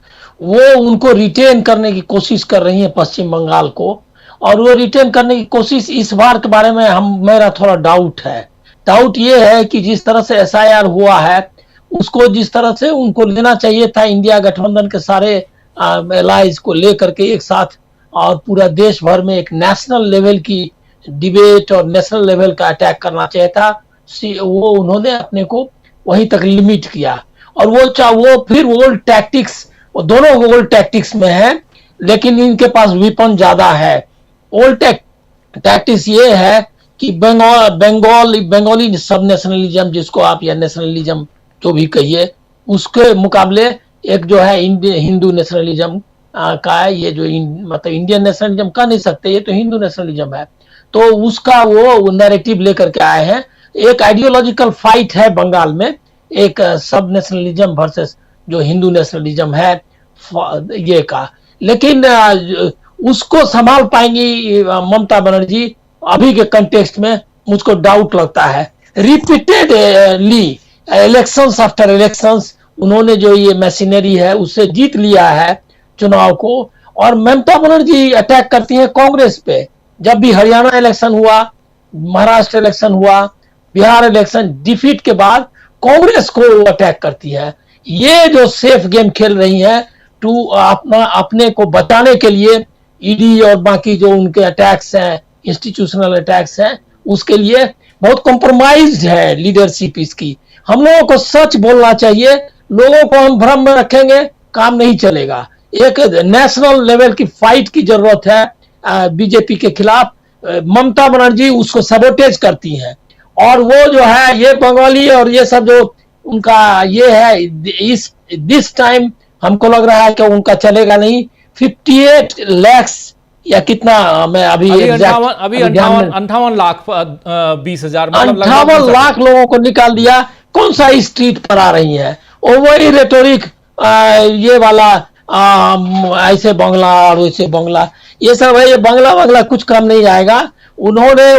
वो उनको रिटेन करने की कोशिश कर रही है पश्चिम बंगाल को, और वो रिटेन करने की कोशिश इस बार के बारे में मेरा थोड़ा डाउट है। डाउट ये है कि जिस तरह से SIR हुआ है, उसको जिस तरह से उनको लेना चाहिए था इंडिया गठबंधन के सारे एलाइज को लेकर के एक साथ, और पूरा देश भर में एक नेशनल लेवल की डिबेट और नेशनल लेवल का अटैक करना चाहिए था, वो उन्होंने अपने को वहीं तक लिमिट किया। और वो फिर ओल्ड टैक्टिक्स, वो दोनों ओल्ड टैक्टिक्स में है, लेकिन इनके पास वेपन ज्यादा है। ओल्ड टैक्टिक्स ये है कि बंगाली सब नेशनलिज्म जिसको आप, या नेशनलिज्म जो भी कहिए, उसके मुकाबले एक जो है हिंदू नेशनलिज्म का है। ये जो मतलब इंडियन नेशनलिज्म कह नहीं सकते, ये तो हिंदू नेशनलिज्म है। तो उसका वो नैरेटिव लेकर के आए हैं। एक आइडियोलॉजिकल फाइट है बंगाल में, एक सब नेशनलिज्म वर्सेस जो हिंदू नेशनलिज्म है ये का। लेकिन उसको संभाल पाएंगी ममता बनर्जी अभी के कंटेक्स्ट में, मुझको डाउट लगता है। रिपीटेडली इलेक्शंस आफ्टर इलेक्शंस उन्होंने जो ये मशीनरी है उससे जीत लिया है चुनाव को, और ममता बनर्जी अटैक करती है कांग्रेस पे। जब भी हरियाणा इलेक्शन हुआ, महाराष्ट्र इलेक्शन हुआ, बिहार इलेक्शन डिफीट के बाद कांग्रेस को अटैक करती है। ये जो सेफ गेम खेल रही है टू अपने को बचाने के लिए, ईडी और बाकी जो उनके अटैक्स हैं, इंस्टीट्यूशनल अटैक्स हैं, उसके लिए बहुत कॉम्प्रोमाइज्ड है लीडरशिप इसकी। हम लोगों को सच बोलना चाहिए, लोगों को हम भ्रम में रखेंगे काम नहीं चलेगा। एक नेशनल लेवल की फाइट की जरूरत है बीजेपी के खिलाफ। ममता बनर्जी उसको सबोटेज करती हैं, और वो जो है ये बंगाली और ये सब जो उनका ये है, इस दिस टाइम हमको लग रहा है कि उनका चलेगा नहीं। 58 लाख या कितना, मैं अभी 58 लाख 20,000 58 लाख लोगों को निकाल दिया। कौन सा स्ट्रीट पर आ रही है? और वही रेटोरिक ये वाला ऐसे बंगला और वैसे बंगला, ये सब है। ये बंगला कुछ काम नहीं आएगा। उन्होंने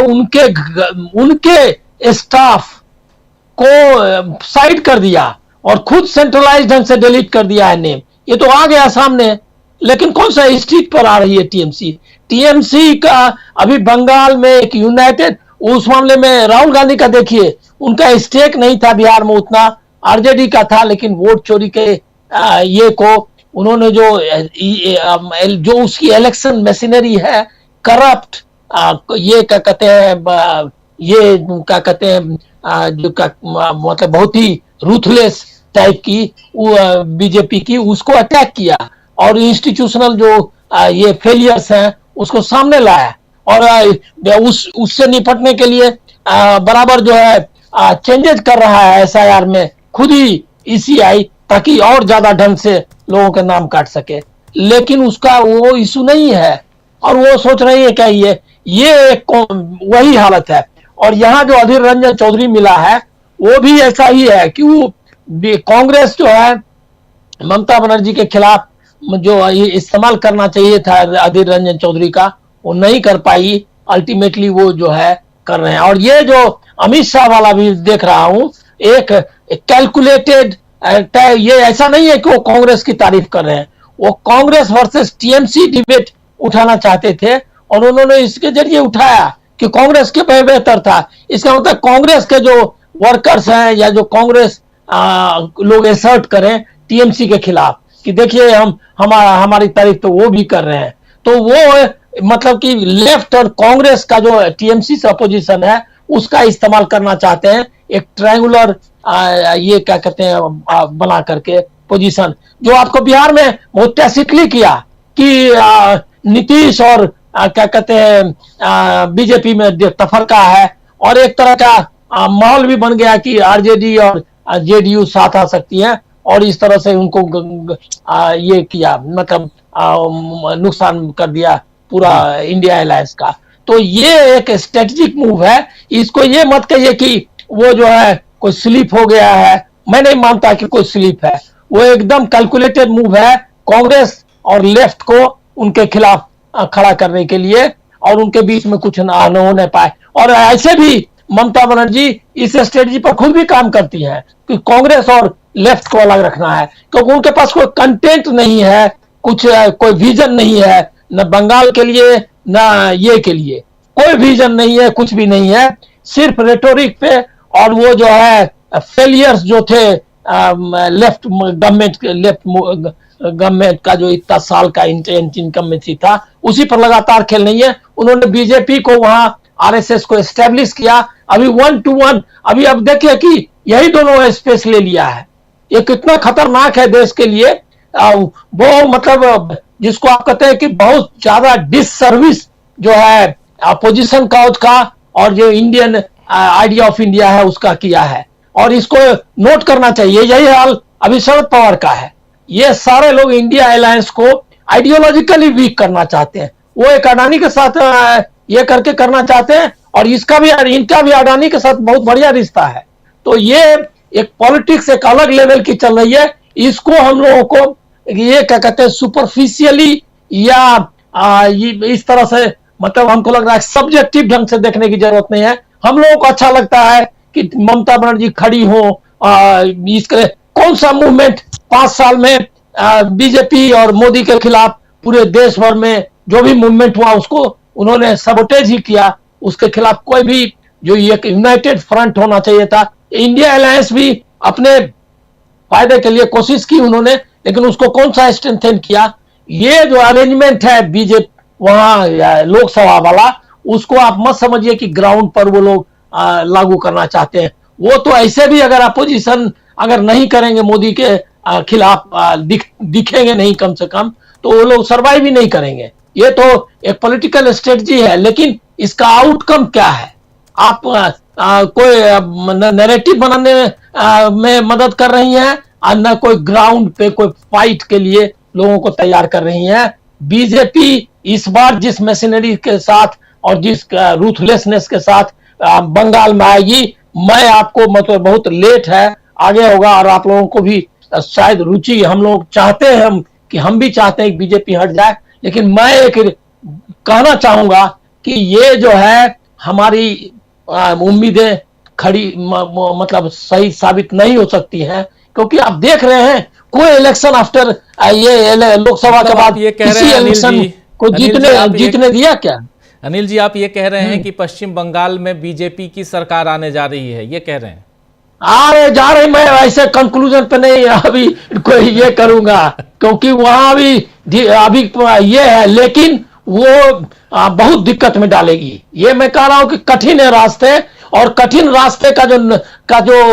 उनके स्टाफ को साइड कर दिया और खुद सेंट्रलाइज्ड ढंग से डिलीट कर दिया है नेम। ये तो आ गया सामने, लेकिन कौन सा स्ट्रीट पर आ रही है टीएमसी का? अभी बंगाल में एक यूनाइटेड, उस मामले में राहुल गांधी का देखिए, उनका स्टेक नहीं था बिहार में उतना, आरजेडी का था, लेकिन वोट चोरी के ये को उन्होंने जो उसकी इलेक्शन मशीनरी है करप्ट, ये क्या कहते हैं, ये क्या कहते हैं, जो मतलब बहुत ही रूथलेस टाइप की बीजेपी की, उसको अटैक किया और इंस्टीट्यूशनल जो ये फेलियर्स हैं उसको सामने लाया, और उससे निपटने के लिए बराबर जो है चेंजेस कर रहा है एसआईआर में खुद ही ईसीआई, ताकि और ज्यादा ढंग से लोगों के नाम काट सके। लेकिन उसका वो इशू नहीं है, और वो सोच रही है क्या ये एक वही हालत है। और यहाँ जो अधीर रंजन चौधरी मिला है वो भी ऐसा ही है कि वो कांग्रेस जो है ममता बनर्जी के खिलाफ जो इस्तेमाल करना चाहिए था अधीर रंजन चौधरी का, वो नहीं कर पाई। अल्टीमेटली वो जो है कर रहे हैं। और ये जो अमित शाह वाला भी देख रहा हूं, एक कैलकुलेटेड, ये ऐसा नहीं है कि वो कांग्रेस की तारीफ कर रहे हैं, वो कांग्रेस वर्सेस टीएमसी डिबेट उठाना चाहते थे, और उन्होंने इसके जरिए उठाया कि कांग्रेस के बेहतर था। इसका मतलब कांग्रेस के जो वर्कर्स हैं या जो कांग्रेस लोग एसर्ट करें टीएमसी के खिलाफ कि देखिए हमारी तारीफ तो वो भी कर रहे हैं, तो वो मतलब कि लेफ्ट और कांग्रेस का जो टीएमसी से अपोजिशन है उसका इस्तेमाल करना चाहते हैं, एक ट्रायंगुलर ये क्या कहते हैं बना करके पोजीशन, जो आपको बिहार में बहुत टैसिटली किया कि नीतीश और क्या कहते हैं बीजेपी में तफरका है, और एक तरह का माहौल भी बन गया कि आरजेडी और जेडीयू साथ आ सकती है, और इस तरह से उनको ये किया, मतलब नुकसान कर दिया पूरा इंडिया अलायंस का। तो ये एक स्ट्रेटेजिक मूव है, इसको ये मत कहिए कि वो जो है कोई स्लिप हो गया है, मैं नहीं मानता कि कोई स्लिप है, वो एकदम कैलकुलेटेड मूव है कांग्रेस और लेफ्ट को उनके खिलाफ खड़ा करने के लिए, और उनके बीच में कुछ ना होने पाए। और ऐसे भी ममता बनर्जी इस स्ट्रेटजी पर खुद भी काम करती है कि कांग्रेस और लेफ्ट को अलग रखना है, क्योंकि उनके पास कोई कंटेंट नहीं है, कुछ कोई विजन नहीं है, न बंगाल के लिए न ये के लिए कोई विजन नहीं है, कुछ भी नहीं है, सिर्फ रेटोरिक पे। और वो जो है फेलियर्स जो थे लेफ्ट गवर्नमेंट का जो इतना साल का इनकम्बेंसी था उसी पर लगातार खेल रही है। उन्होंने बीजेपी को वहां आरएसएस को एस्टेब्लिश किया, अभी 1 to 1, अभी अब देखिए कि यही दोनों स्पेस ले लिया है। ये कितना खतरनाक है देश के लिए, वो मतलब जिसको आप कहते हैं कि बहुत ज्यादा डिससर्विस जो है अपोजिशन काउज का और जो इंडियन आइडिया ऑफ इंडिया है उसका किया है। और इसको नोट करना चाहिए, यही हाल अभी शरद पवार का है। ये सारे लोग इंडिया अलायंस को आइडियोलॉजिकली वीक करना चाहते हैं। वो एक अडानी के साथ ये करके करना चाहते हैं, और इनका भी अडानी के साथ बहुत बढ़िया रिश्ता है। तो ये एक पॉलिटिक्स एक अलग लेवल की चल रही है। इसको हम लोगों को ये क्या कहते हैं सुपरफिशियली या इस तरह से मतलब हमको लग रहा है सब्जेक्टिव ढंग से देखने की जरूरत नहीं है। हम लोगों को अच्छा लगता है कि ममता बनर्जी खड़ी हो, इसके कौन सा मूवमेंट 5 साल में बीजेपी और मोदी के खिलाफ पूरे देश भर में जो भी मूवमेंट हुआ उसको उन्होंने सबोटेज ही किया। उसके खिलाफ कोई भी जो एक यूनाइटेड फ्रंट होना चाहिए था। इंडिया अलायंस भी अपने फायदे के लिए कोशिश की उन्होंने, लेकिन उसको कौन सा स्ट्रेंथन किया। ये जो अरेंजमेंट है बीजेपी वहां लोकसभा वाला, उसको आप मत समझिए कि ग्राउंड पर वो लोग लागू करना चाहते हैं। वो तो ऐसे भी अगर अपोजिशन अगर नहीं करेंगे मोदी के खिलाफ दिखेंगे नहीं कम से कम, तो वो लोग सर्वाइव ही नहीं करेंगे। ये तो एक पॉलिटिकल स्ट्रेटजी है, लेकिन इसका आउटकम क्या है? आप कोई नैरेटिव बनाने में मदद कर रही हैं और न कोई ग्राउंड पे कोई फाइट के लिए लोगों को तैयार कर रही हैं। बीजेपी इस बार जिस मशीनरी के साथ और जिस रूथलेसनेस के साथ बंगाल में आएगी, मैं आपको मतलब बहुत लेट है, आगे होगा। और आप लोगों को भी शायद रुचि, हम लोग चाहते हैं कि हम भी चाहते हैं कि बीजेपी हट जाए, लेकिन मैं एक कहना चाहूंगा कि ये जो है हमारी उम्मीदें खड़ी मतलब सही साबित नहीं हो सकती हैं, क्योंकि आप देख रहे हैं कोई इलेक्शन आफ्टर ये लोकसभा के बाद किसी इलेक्शन को जीतने दिया क्या? अनिल जी, आप ये कह रहे हैं कि पश्चिम बंगाल में बीजेपी की सरकार आने जा रही है, ये कह रहे हैं? आने जा रही, मैं ऐसे कंक्लूजन पे नहीं अभी कोई ये करूंगा, क्योंकि वहां अभी ये है, लेकिन वो बहुत दिक्कत में डालेगी। ये मैं कह रहा हूं कि कठिन है रास्ते, और कठिन रास्ते का जो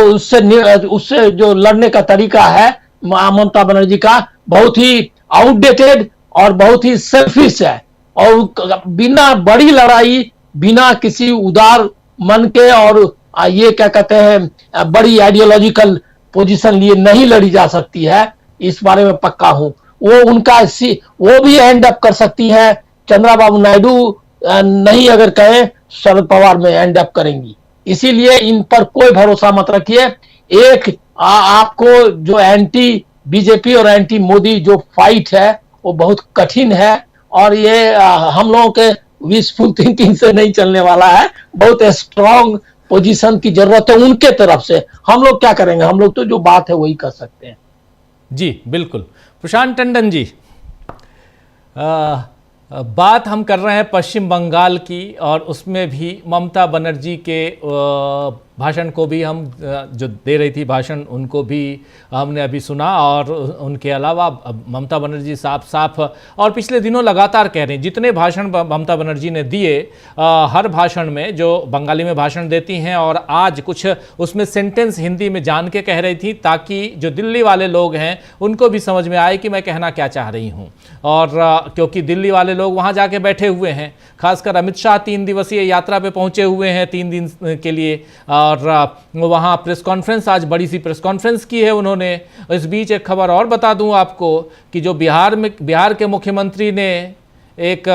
उससे जो लड़ने का तरीका है ममता बनर्जी का, बहुत ही आउटडेटेड और बहुत ही सेल्फिश है। और बिना बड़ी लड़ाई, बिना किसी उदार मन के और ये क्या कहते हैं बड़ी आइडियोलॉजिकल पोजीशन लिए नहीं लड़ी जा सकती है, इस बारे में पक्का हूं। वो भी एंड अप कर सकती है, चंद्रबाबू नायडू नहीं अगर कहें शरद पवार में एंड अप करेंगी। इसीलिए इन पर कोई भरोसा मत रखिए। एक आपको जो एंटी बीजेपी और एंटी मोदी जो फाइट है वो बहुत कठिन है, और ये हम लोगों के विशफुल थिंकिंग से नहीं चलने वाला है। बहुत स्ट्रांग पोजीशन की जरूरत है उनके तरफ से। हम लोग क्या करेंगे? हम लोग तो जो बात है वही कर सकते हैं। जी बिल्कुल। प्रशांत टंडन जी, बात हम कर रहे हैं पश्चिम बंगाल की, और उसमें भी ममता बनर्जी के भाषण को भी हम जो दे रही थी भाषण, उनको भी हमने अभी सुना। और उनके अलावा ममता बनर्जी साफ और पिछले दिनों लगातार कह रही हैं, जितने भाषण ममता बनर्जी ने दिए, हर भाषण में जो बंगाली में भाषण देती हैं, और आज कुछ उसमें सेंटेंस हिंदी में जान के कह रही थी, ताकि जो दिल्ली वाले लोग हैं उनको भी समझ में आए कि मैं कहना क्या चाह रही हूँ। और क्योंकि दिल्ली वाले लोग वहाँ जाके बैठे हुए हैं, खासकर अमित शाह 3 दिवसीय यात्रा पे पहुँचे हुए हैं 3 दिन के लिए, और वहाँ प्रेस कॉन्फ्रेंस, आज बड़ी सी प्रेस कॉन्फ्रेंस की है उन्होंने। इस बीच एक खबर और बता दूं आपको कि जो बिहार के मुख्यमंत्री ने एक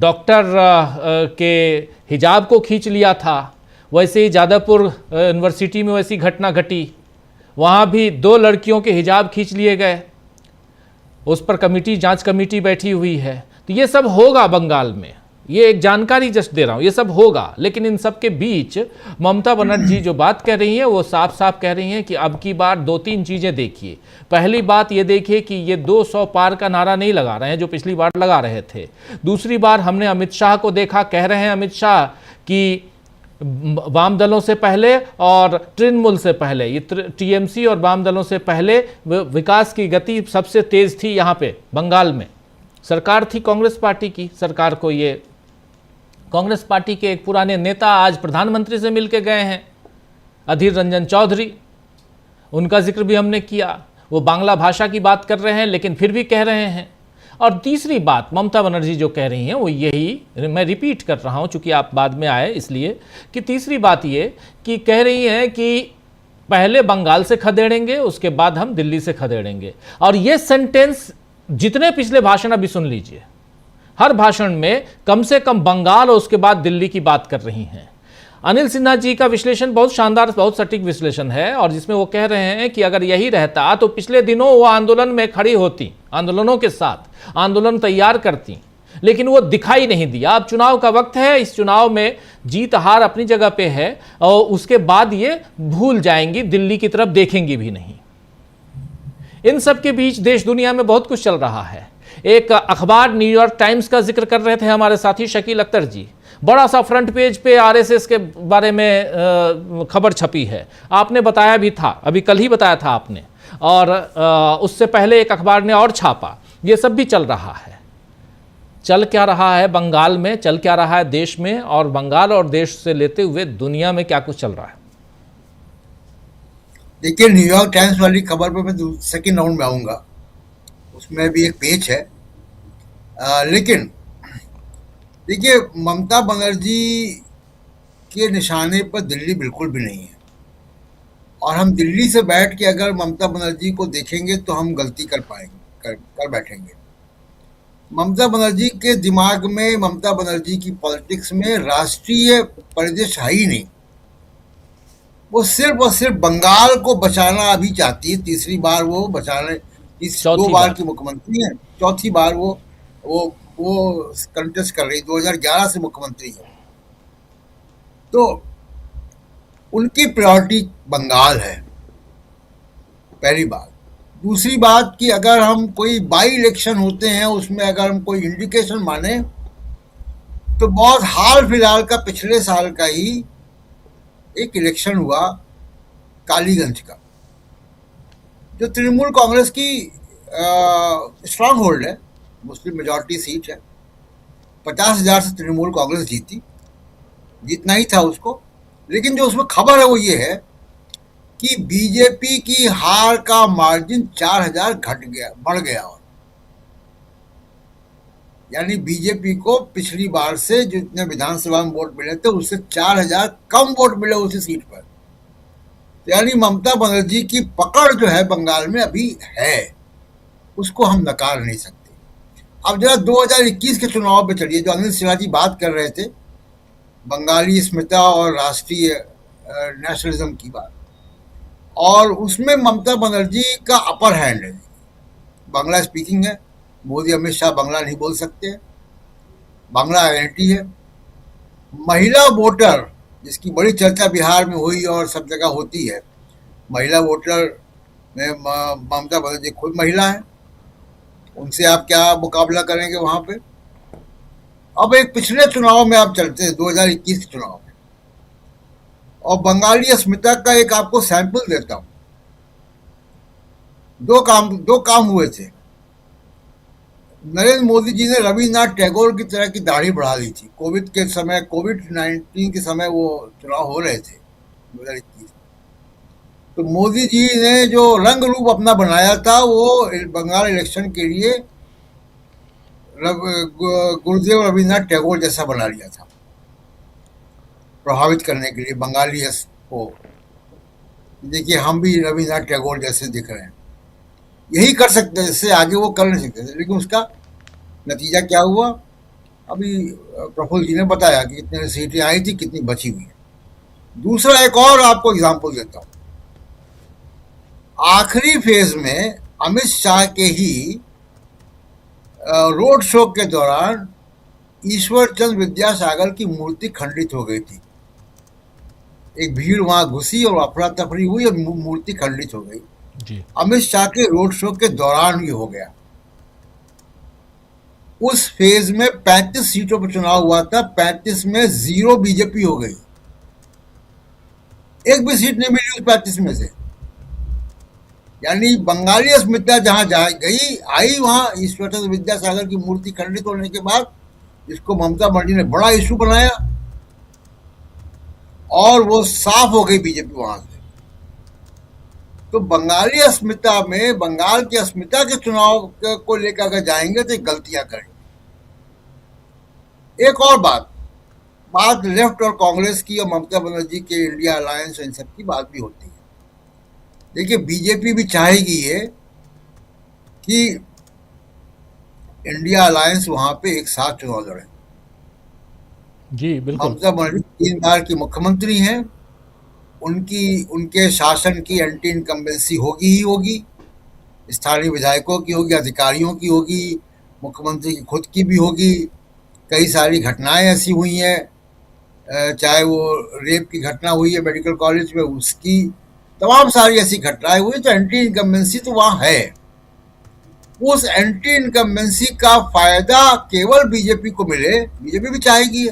डॉक्टर के हिजाब को खींच लिया था, वैसे ही जादवपुर यूनिवर्सिटी में वैसी घटना घटी। वहाँ भी 2 लड़कियों के हिजाब खींच लिए गए, उस पर जांच कमेटी बैठी हुई है। तो ये सब होगा बंगाल में, ये एक जानकारी जस्ट दे रहा हूँ, ये सब होगा। लेकिन इन सब के बीच ममता बनर्जी जो बात कह रही हैं वो साफ साफ कह रही हैं कि अब की बार 2-3 चीज़ें देखिए। पहली बात ये देखिए कि ये 200 पार का नारा नहीं लगा रहे हैं जो पिछली बार लगा रहे थे। दूसरी बार हमने अमित शाह को देखा, कह रहे हैं अमित शाह कि वाम दलों से पहले और तृणमूल से पहले, ये टीएमसी और वाम दलों से पहले विकास की गति सबसे तेज थी यहाँ पे बंगाल में। सरकार थी कांग्रेस पार्टी की, सरकार को ये कांग्रेस पार्टी के एक पुराने नेता आज प्रधानमंत्री से मिलके गए हैं, अधीर रंजन चौधरी, उनका जिक्र भी हमने किया। वो बांग्ला भाषा की बात कर रहे हैं, लेकिन फिर भी कह रहे हैं। और तीसरी बात ममता बनर्जी जो कह रही हैं वो यही, मैं रिपीट कर रहा हूं चूंकि आप बाद में आए इसलिए, कि तीसरी बात ये कि कह रही हैं कि पहले बंगाल से खदेड़ेंगे उसके बाद हम दिल्ली से खदेड़ेंगे। और ये सेंटेंस जितने पिछले भाषण अभी सुन लीजिए, हर भाषण में कम से कम बंगाल और उसके बाद दिल्ली की बात कर रही हैं। अनिल सिन्हा जी का विश्लेषण बहुत शानदार, बहुत सटीक विश्लेषण है, और जिसमें वो कह रहे हैं कि अगर यही रहता तो पिछले दिनों वो आंदोलन में खड़ी होती, आंदोलनों के साथ आंदोलन तैयार करती, लेकिन वो दिखाई नहीं दिया। अब चुनाव का वक्त है, इस चुनाव में जीत हार अपनी जगह पे है, और उसके बाद ये भूल जाएंगी, दिल्ली की तरफ देखेंगी भी नहीं। इन सब के बीच देश दुनिया में बहुत कुछ चल रहा है। एक अखबार न्यूयॉर्क टाइम्स का जिक्र कर रहे थे हमारे साथी शकील अख्तर जी, बड़ा सा फ्रंट पेज पे आरएसएस के बारे में खबर छपी है। आपने बताया भी था, अभी कल ही बताया था आपने, और उससे पहले एक अखबार ने और छापा। ये सब भी चल रहा है। चल क्या रहा है बंगाल में, चल क्या रहा है देश में, और बंगाल और देश से लेते हुए दुनिया में क्या कुछ चल रहा है? देखिए, न्यूयॉर्क टाइम्स वाली खबर पर मैं सेकेंड राउंड में आऊँगा, उसमें भी एक पेज है। लेकिन देखिए, ममता बनर्जी के निशाने पर दिल्ली बिल्कुल भी नहीं है, और हम दिल्ली से बैठ के अगर ममता बनर्जी को देखेंगे तो हम गलती कर पाएंगे, कर बैठेंगे। ममता बनर्जी के दिमाग में, ममता बनर्जी की पॉलिटिक्स में राष्ट्रीय परिदृश्य है ही नहीं। वो सिर्फ और सिर्फ बंगाल को बचाना अभी चाहती है। तीसरी बार वो बचाने, इस 2 बार की मुख्यमंत्री है, चौथी बार वो कंटेस्ट कर रही, 2011 से मुख्यमंत्री है। तो उनकी प्रायोरिटी बंगाल है, पहली बात। दूसरी बात कि अगर हम कोई बाई इलेक्शन होते हैं, उसमें अगर हम कोई इंडिकेशन माने तो बहुत हाल फिलहाल का पिछले साल का ही एक इलेक्शन हुआ कालीगंज का, जो तृणमूल कांग्रेस की स्ट्रांग होल्ड है, मुस्लिम मेजॉरिटी सीट है। 50,000 से तृणमूल कांग्रेस जीती, जीतना ही था उसको। लेकिन जो उसमें खबर है वो ये है कि बीजेपी की हार का मार्जिन 4,000 बढ़ गया, और यानी बीजेपी को पिछली बार से जितने विधानसभा में वोट मिले थे उससे 4,000 कम वोट मिले उसी सीट पर। तो यानी ममता बनर्जी की पकड़ जो है बंगाल में अभी है, उसको हम नकार नहीं सकते। अब जरा 2021 के चुनाव पे चलिए, जो अनिल सिन्हा जी बात कर रहे थे, बंगाली अस्मिता और राष्ट्रीय नेशनलिज्म की बात, और उसमें ममता बनर्जी का अपर हैंड है। बांग्ला स्पीकिंग है, मोदी अमित शाह बांग्ला नहीं बोल सकते, बांग्ला आइडेंटिटी है। महिला वोटर, जिसकी बड़ी चर्चा बिहार में हुई और सब जगह होती है, महिला वोटर में ममता बनर्जी खुद महिला है, उनसे आप क्या मुकाबला करेंगे वहां पे। अब एक पिछले चुनाव में आप चलते हैं, 2021 के चुनाव में, और बंगाली अस्मिता का एक आपको सैंपल देता हूं। दो काम हुए थे। नरेंद्र मोदी जी ने रविन्द्रनाथ टैगोर की तरह की दाढ़ी बढ़ा ली थी कोविड-19 के समय वो चुनाव हो रहे थे 2021। तो मोदी जी ने जो रंग रूप अपना बनाया था वो बंगाल इलेक्शन के लिए गुरुदेव रविन्द्रनाथ टैगोर जैसा बना लिया था, प्रभावित करने के लिए बंगाली को। देखिए, हम भी रविन्द्रनाथ टैगोर जैसे दिख रहे हैं, यही कर सकते हैं, इससे आगे वो कर नहीं सकते थे। लेकिन उसका नतीजा क्या हुआ, अभी प्रफुल्ल जी ने बताया कि कितने सीटें आई थी, कितनी बची हुई है। दूसरा एक और आपको एग्जांपल देता हूं। आखिरी फेज में अमित शाह के ही रोड शो के दौरान ईश्वर चंद्र विद्यासागर की मूर्ति खंडित हो गई थी। एक भीड़ वहां घुसी और अफरा तफरी हुई और मूर्ति खंडित हो गई। अमित शाह के रोड शो के दौरान ये हो गया। उस फेज में 35 सीटों पर चुनाव हुआ था, 35 में 0 बीजेपी हो गई, एक भी सीट नहीं मिली उस 35 में से। यानी बंगाली अस्मिता जहां आई वहां ईश्वर चंद्र विद्यासागर की मूर्ति खंडित होने के बाद इसको ममता बनर्जी ने बड़ा इशू बनाया और वो साफ हो गई बीजेपी वहां से। तो बंगाली अस्मिता में, बंगाल की अस्मिता के चुनाव को लेकर अगर जाएंगे तो गलतियां करेंगे। एक और बात लेफ्ट और कांग्रेस की और ममता बनर्जी के इंडिया अलायंस इन सब की बात भी होती है। देखिए, बीजेपी भी चाहेगी ये कि इंडिया अलायंस वहां पे एक साथ चुनाव लड़े। जी बिल्कुल। ममता बनर्जी 3 बार की मुख्यमंत्री हैं, उनके शासन की एंटी इनकम्बेंसी होगी ही होगी, स्थानीय विधायकों की होगी, अधिकारियों की होगी, मुख्यमंत्री की खुद की भी होगी। कई सारी घटनाएं ऐसी हुई हैं, चाहे वो रेप की घटना हुई है मेडिकल कॉलेज में, उसकी तमाम सारी ऐसी घटनाएं हुई, तो एंटी इनकम्बेंसी तो वहां है। उस एंटी इनकम्बेंसी का फायदा केवल बीजेपी को मिले, बीजेपी भी चाहेगी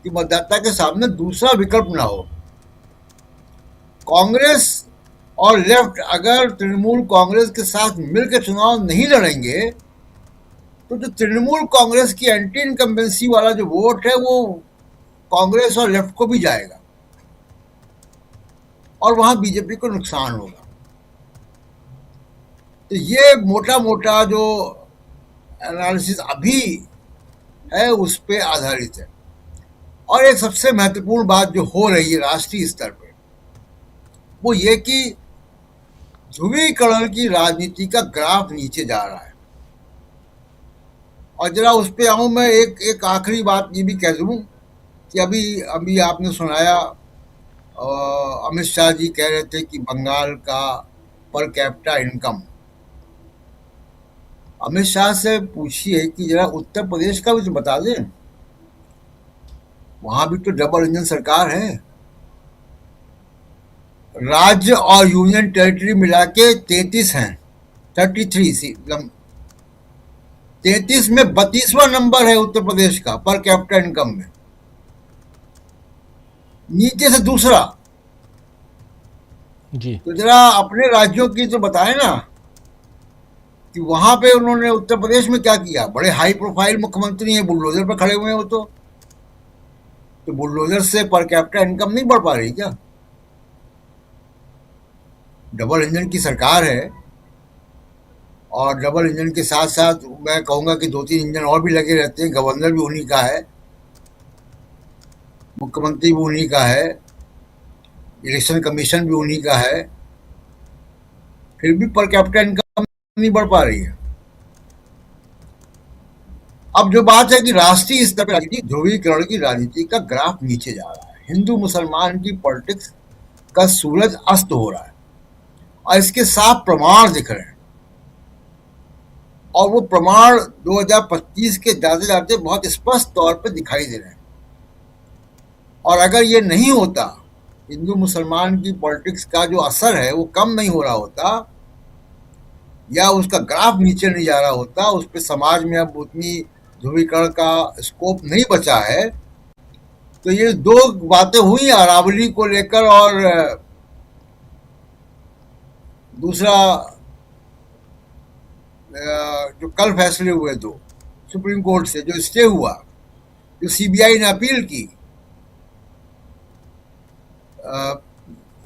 कि मतदाता के सामने दूसरा विकल्प ना हो। कांग्रेस और लेफ्ट अगर तृणमूल कांग्रेस के साथ मिलकर चुनाव नहीं लड़ेंगे तो जो तृणमूल कांग्रेस की एंटी इनकम्बेंसी वाला जो वोट है वो कांग्रेस और लेफ्ट को भी जाएगा और वहां बीजेपी को नुकसान होगा। तो ये मोटा मोटा जो एनालिसिस अभी है उस पे आधारित है। और एक सबसे महत्वपूर्ण बात जो हो रही है राष्ट्रीय स्तर पर, वो ये कि ध्रुवीकरण की राजनीति का ग्राफ नीचे जा रहा है। और जरा उस पे आऊं मैं, एक आखिरी बात ये भी कह दूं कि अभी आपने सुनाया अमित शाह जी कह रहे थे कि बंगाल का per capita income. Amit Shah से पूछिए कि जरा उत्तर प्रदेश का भी तो बता दें, वहां भी तो डबल इंजन सरकार है। राज्य और यूनियन टेरिटरी मिला के 33 हैं, 33 33 में 32वां नंबर है उत्तर प्रदेश का पर कैपिटा इनकम में, नीचे से दूसरा। जी तो जरा अपने राज्यों की तो बताएं ना कि वहां पे उन्होंने उत्तर प्रदेश में क्या किया। बड़े हाई प्रोफाइल मुख्यमंत्री हैं, बुलडोजर पर खड़े हुए हैं वो तो बुलडोजर से पर कैपिटा इनकम नहीं बढ़ पा रही क्या? डबल इंजन की सरकार है और डबल इंजन के साथ साथ मैं कहूंगा कि 2-3 इंजन और भी लगे रहते हैं। गवर्नर भी उन्हीं का है, मुख्यमंत्री भी उन्हीं का है, इलेक्शन कमीशन भी उन्हीं का है, फिर भी पर कैपिटा इनकम नहीं बढ़ पा रही है। अब जो बात है कि राष्ट्रीय स्तर पर ध्रुवीकरण की राजनीति का ग्राफ नीचे जा रहा है, हिंदू मुसलमान की पॉलिटिक्स का सूरज अस्त हो रहा है और इसके साफ प्रमाण दिख रहे हैं। और वो प्रमाण 2025 के जाते जाते बहुत स्पष्ट तौर पर दिखाई दे रहे हैं। और अगर ये नहीं होता, हिंदू मुसलमान की पॉलिटिक्स का जो असर है वो कम नहीं हो रहा होता या उसका ग्राफ नीचे नहीं जा रहा होता, उस पर समाज में अब उतनी ध्रुवीकरण का स्कोप नहीं बचा है, तो ये 2 बातें हुई अरावली को लेकर और दूसरा जो कल फैसले हुए 2 सुप्रीम कोर्ट से जो स्टे हुआ, जो सीबीआई ने अपील की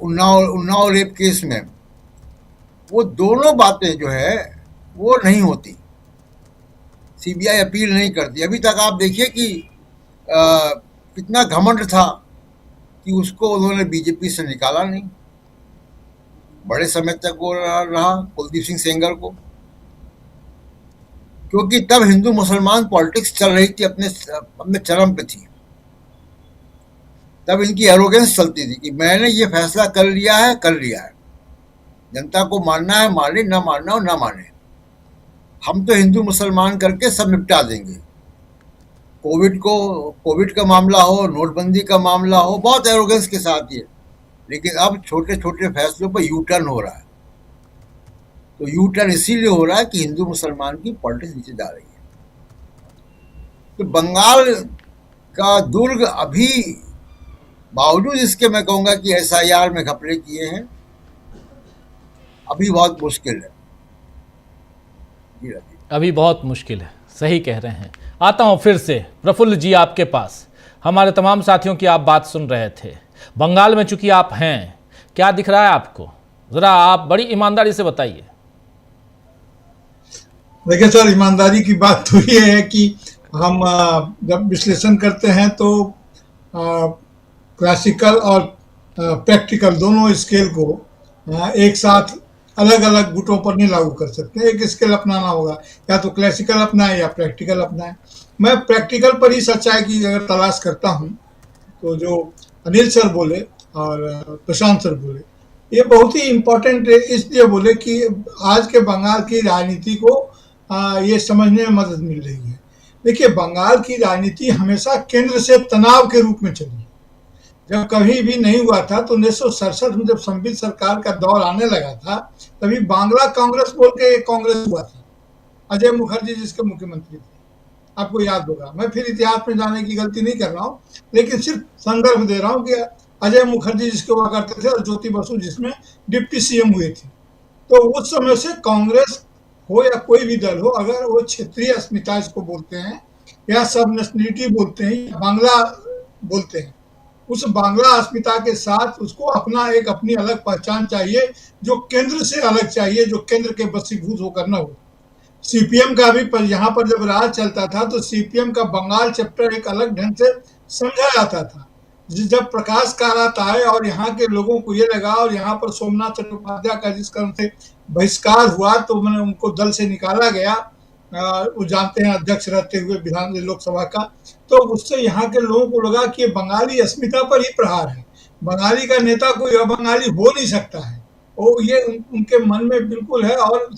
उन्नाव रेप केस में, वो दोनों बातें जो है वो नहीं होती, सीबीआई अपील नहीं करती। अभी तक आप देखिए कि कितना घमंड था कि उसको उन्होंने बीजेपी से निकाला नहीं, बड़े समय तक वो रहा कुलदीप सिंह सेंगर को, क्योंकि तब हिंदू मुसलमान पॉलिटिक्स चल रही थी, अपने चरम पे थी। तब इनकी एरोगेंस चलती थी कि मैंने ये फैसला कर लिया है, जनता को मानना है माने, ना मानना हो ना माने, हम तो हिंदू मुसलमान करके सब निपटा देंगे। कोविड का मामला हो, नोटबंदी का मामला हो, बहुत एरोगेंस के साथ ये। लेकिन अब छोटे छोटे फैसलों पर यू टर्न हो रहा है। तो यू टर्न इसीलिए हो रहा है कि हिंदू मुसलमान की पॉलिटिक्स नीचे जा रही है। तो बंगाल का दुर्ग अभी, बावजूद इसके मैं कहूंगा कि SIR में घपले किए हैं, अभी बहुत मुश्किल है। अभी बहुत मुश्किल है, सही कह रहे हैं। आता हूं फिर से प्रफुल्ल जी आपके पास। हमारे तमाम साथियों की आप बात सुन रहे थे। बंगाल में चूंकि आप हैं, क्या दिख रहा है आपको? जरा आप बड़ी ईमानदारी से बताइए। देखिए सर, ईमानदारी की बात तो ये है कि हम जब विश्लेषण करते हैं तो क्लासिकल और प्रैक्टिकल दोनों स्केल को एक साथ अलग अलग गुटों पर नहीं लागू कर सकते। एक स्केल अपनाना होगा, या तो क्लासिकल अपनाए या प्रैक्टिकल अपनाए। मैं प्रैक्टिकल पर ही सच्चाई की अगर तलाश करता हूँ तो जो अनिल सर बोले और प्रशांत सर बोले, ये बहुत ही इम्पोर्टेंट इसलिए बोले कि आज के बंगाल की राजनीति को ये समझने में मदद मिल रही है। देखिए, बंगाल की राजनीति हमेशा केंद्र से तनाव के रूप में चली। जब कभी भी नहीं हुआ था तो 1967 में जब संबित सरकार का दौर आने लगा था, तभी बांग्ला कांग्रेस बोल के एक कांग्रेस हुआ था, अजय मुखर्जी जिसके मुख्यमंत्री थे, आपको याद होगा। मैं फिर इतिहास में जाने की गलती नहीं कर रहा हूँ, लेकिन सिर्फ संदर्भ दे रहा हूँ कि अजय मुखर्जी जिसके हुआ करते थे और ज्योति बसु जिसमें डिप्टी सीएम हुए थे। तो उस समय से कांग्रेस हो या कोई भी दल हो, अगर वो क्षेत्रीय अस्मिता इसको बोलते हैं या सब नेशनलिटी बोलते हैं या बांग्ला बोलते हैं, उस बांग्ला अस्मिता के साथ उसको अपना एक अपनी अलग पहचान चाहिए, जो केंद्र से अलग चाहिए, जो केंद्र के वशीभूत होकर न हो। सीपीएम का भी यहाँ पर जब राज चलता था तो सीपीएम का बंगाल चैप्टर एक अलग ढंग से समझा जाता था। जब प्रकाश कारात आए और यहाँ के लोगों को ये लगा, और यहाँ पर सोमनाथ चट्टोपाध्याय का जिस कारण से बहिष्कार हुआ तो मैंने उनको दल से निकाला गया, वो जानते हैं अध्यक्ष रहते हुए विधान लोकसभा का, तो उससे यहाँ के लोगों को लगा कि ये बंगाली अस्मिता पर ही प्रहार है, बंगाली का नेता कोई अबंगाली हो नहीं सकता है। वो ये उनके मन में बिल्कुल है, और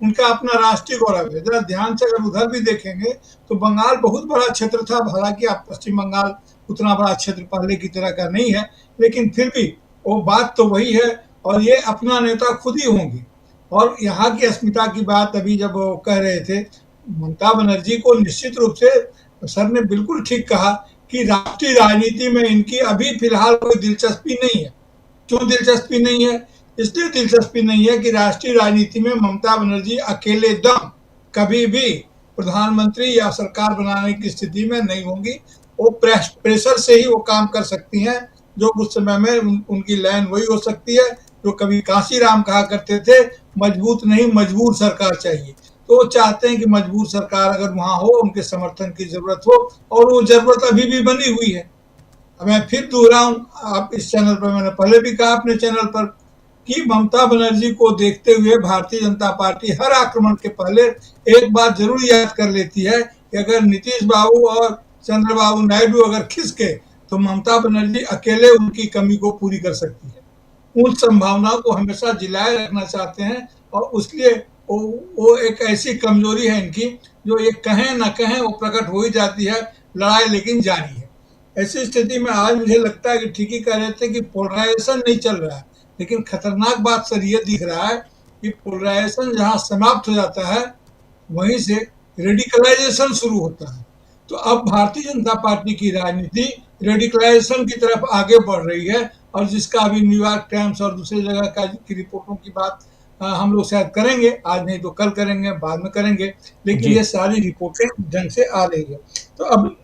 उनका अपना राष्ट्रीय गौरव है। जरा ध्यान से अगर उधर भी देखेंगे तो बंगाल बहुत बड़ा क्षेत्र था, हालांकि आप पश्चिम बंगाल उतना बड़ा क्षेत्र पहले की तरह का नहीं है, लेकिन फिर भी वो बात तो वही है, और ये अपना नेता खुद ही होंगे। और यहाँ की अस्मिता की बात अभी जब वो कह रहे थे ममता बनर्जी को, निश्चित रूप से सर ने बिल्कुल ठीक कहा कि राष्ट्रीय राजनीति में इनकी अभी फिलहाल कोई दिलचस्पी नहीं है। क्यों दिलचस्पी नहीं है? इसलिए दिलचस्पी नहीं है कि राष्ट्रीय राजनीति में ममता बनर्जी अकेले दम कभी भी प्रधानमंत्री या सरकार बनाने की स्थिति में नहीं होंगी। वो प्रेशर से ही वो काम कर सकती हैं, जो उस समय में उनकी लाइन वही हो सकती है जो कभी कांशीराम कहा करते थे, मजबूत नहीं मजबूर सरकार चाहिए। तो वो चाहते हैं कि मजबूर सरकार अगर वहां हो, उनके समर्थन की जरूरत हो, और वो जरूरत अभी भी बनी हुई है। अब मैं फिर दोहराऊं, आप इस चैनल पर, मैंने पहले भी कहा अपने चैनल पर कि ममता बनर्जी को देखते हुए भारतीय जनता पार्टी हर आक्रमण के पहले एक बात जरूर याद कर लेती है कि अगर नीतीश बाबू और चंद्रबाबू नायडू अगर खिसके तो ममता बनर्जी अकेले उनकी कमी को पूरी कर सकती है। उन संभावनाओं को हमेशा जिलाए रखना चाहते हैं, और उसलिए वो एक ऐसी कमजोरी है इनकी, जो ये कहें ना कहें वो प्रकट हो ही जाती है। लड़ाई लेकिन जारी है। ऐसी स्थिति में आज मुझे लगता है कि ठीक ही कह रहे थे कि पोलराइजेशन नहीं चल रहा है, लेकिन खतरनाक बात सर ये दिख रहा है कि पोलराइजेशन जहां समाप्त हो जाता है वहीं से रेडिकलाइजेशन शुरू होता है। तो अब भारतीय जनता पार्टी की राजनीति रेडिकलाइजेशन की तरफ आगे बढ़ रही है, और जिसका अभी न्यूयॉर्क टाइम्स और दूसरी जगह की रिपोर्टों की बात हम लोग शायद करेंगे, आज नहीं तो कल करेंगे, बाद में करेंगे, लेकिन ये सारी रिपोर्टें ढंग से आ रही है। तो अब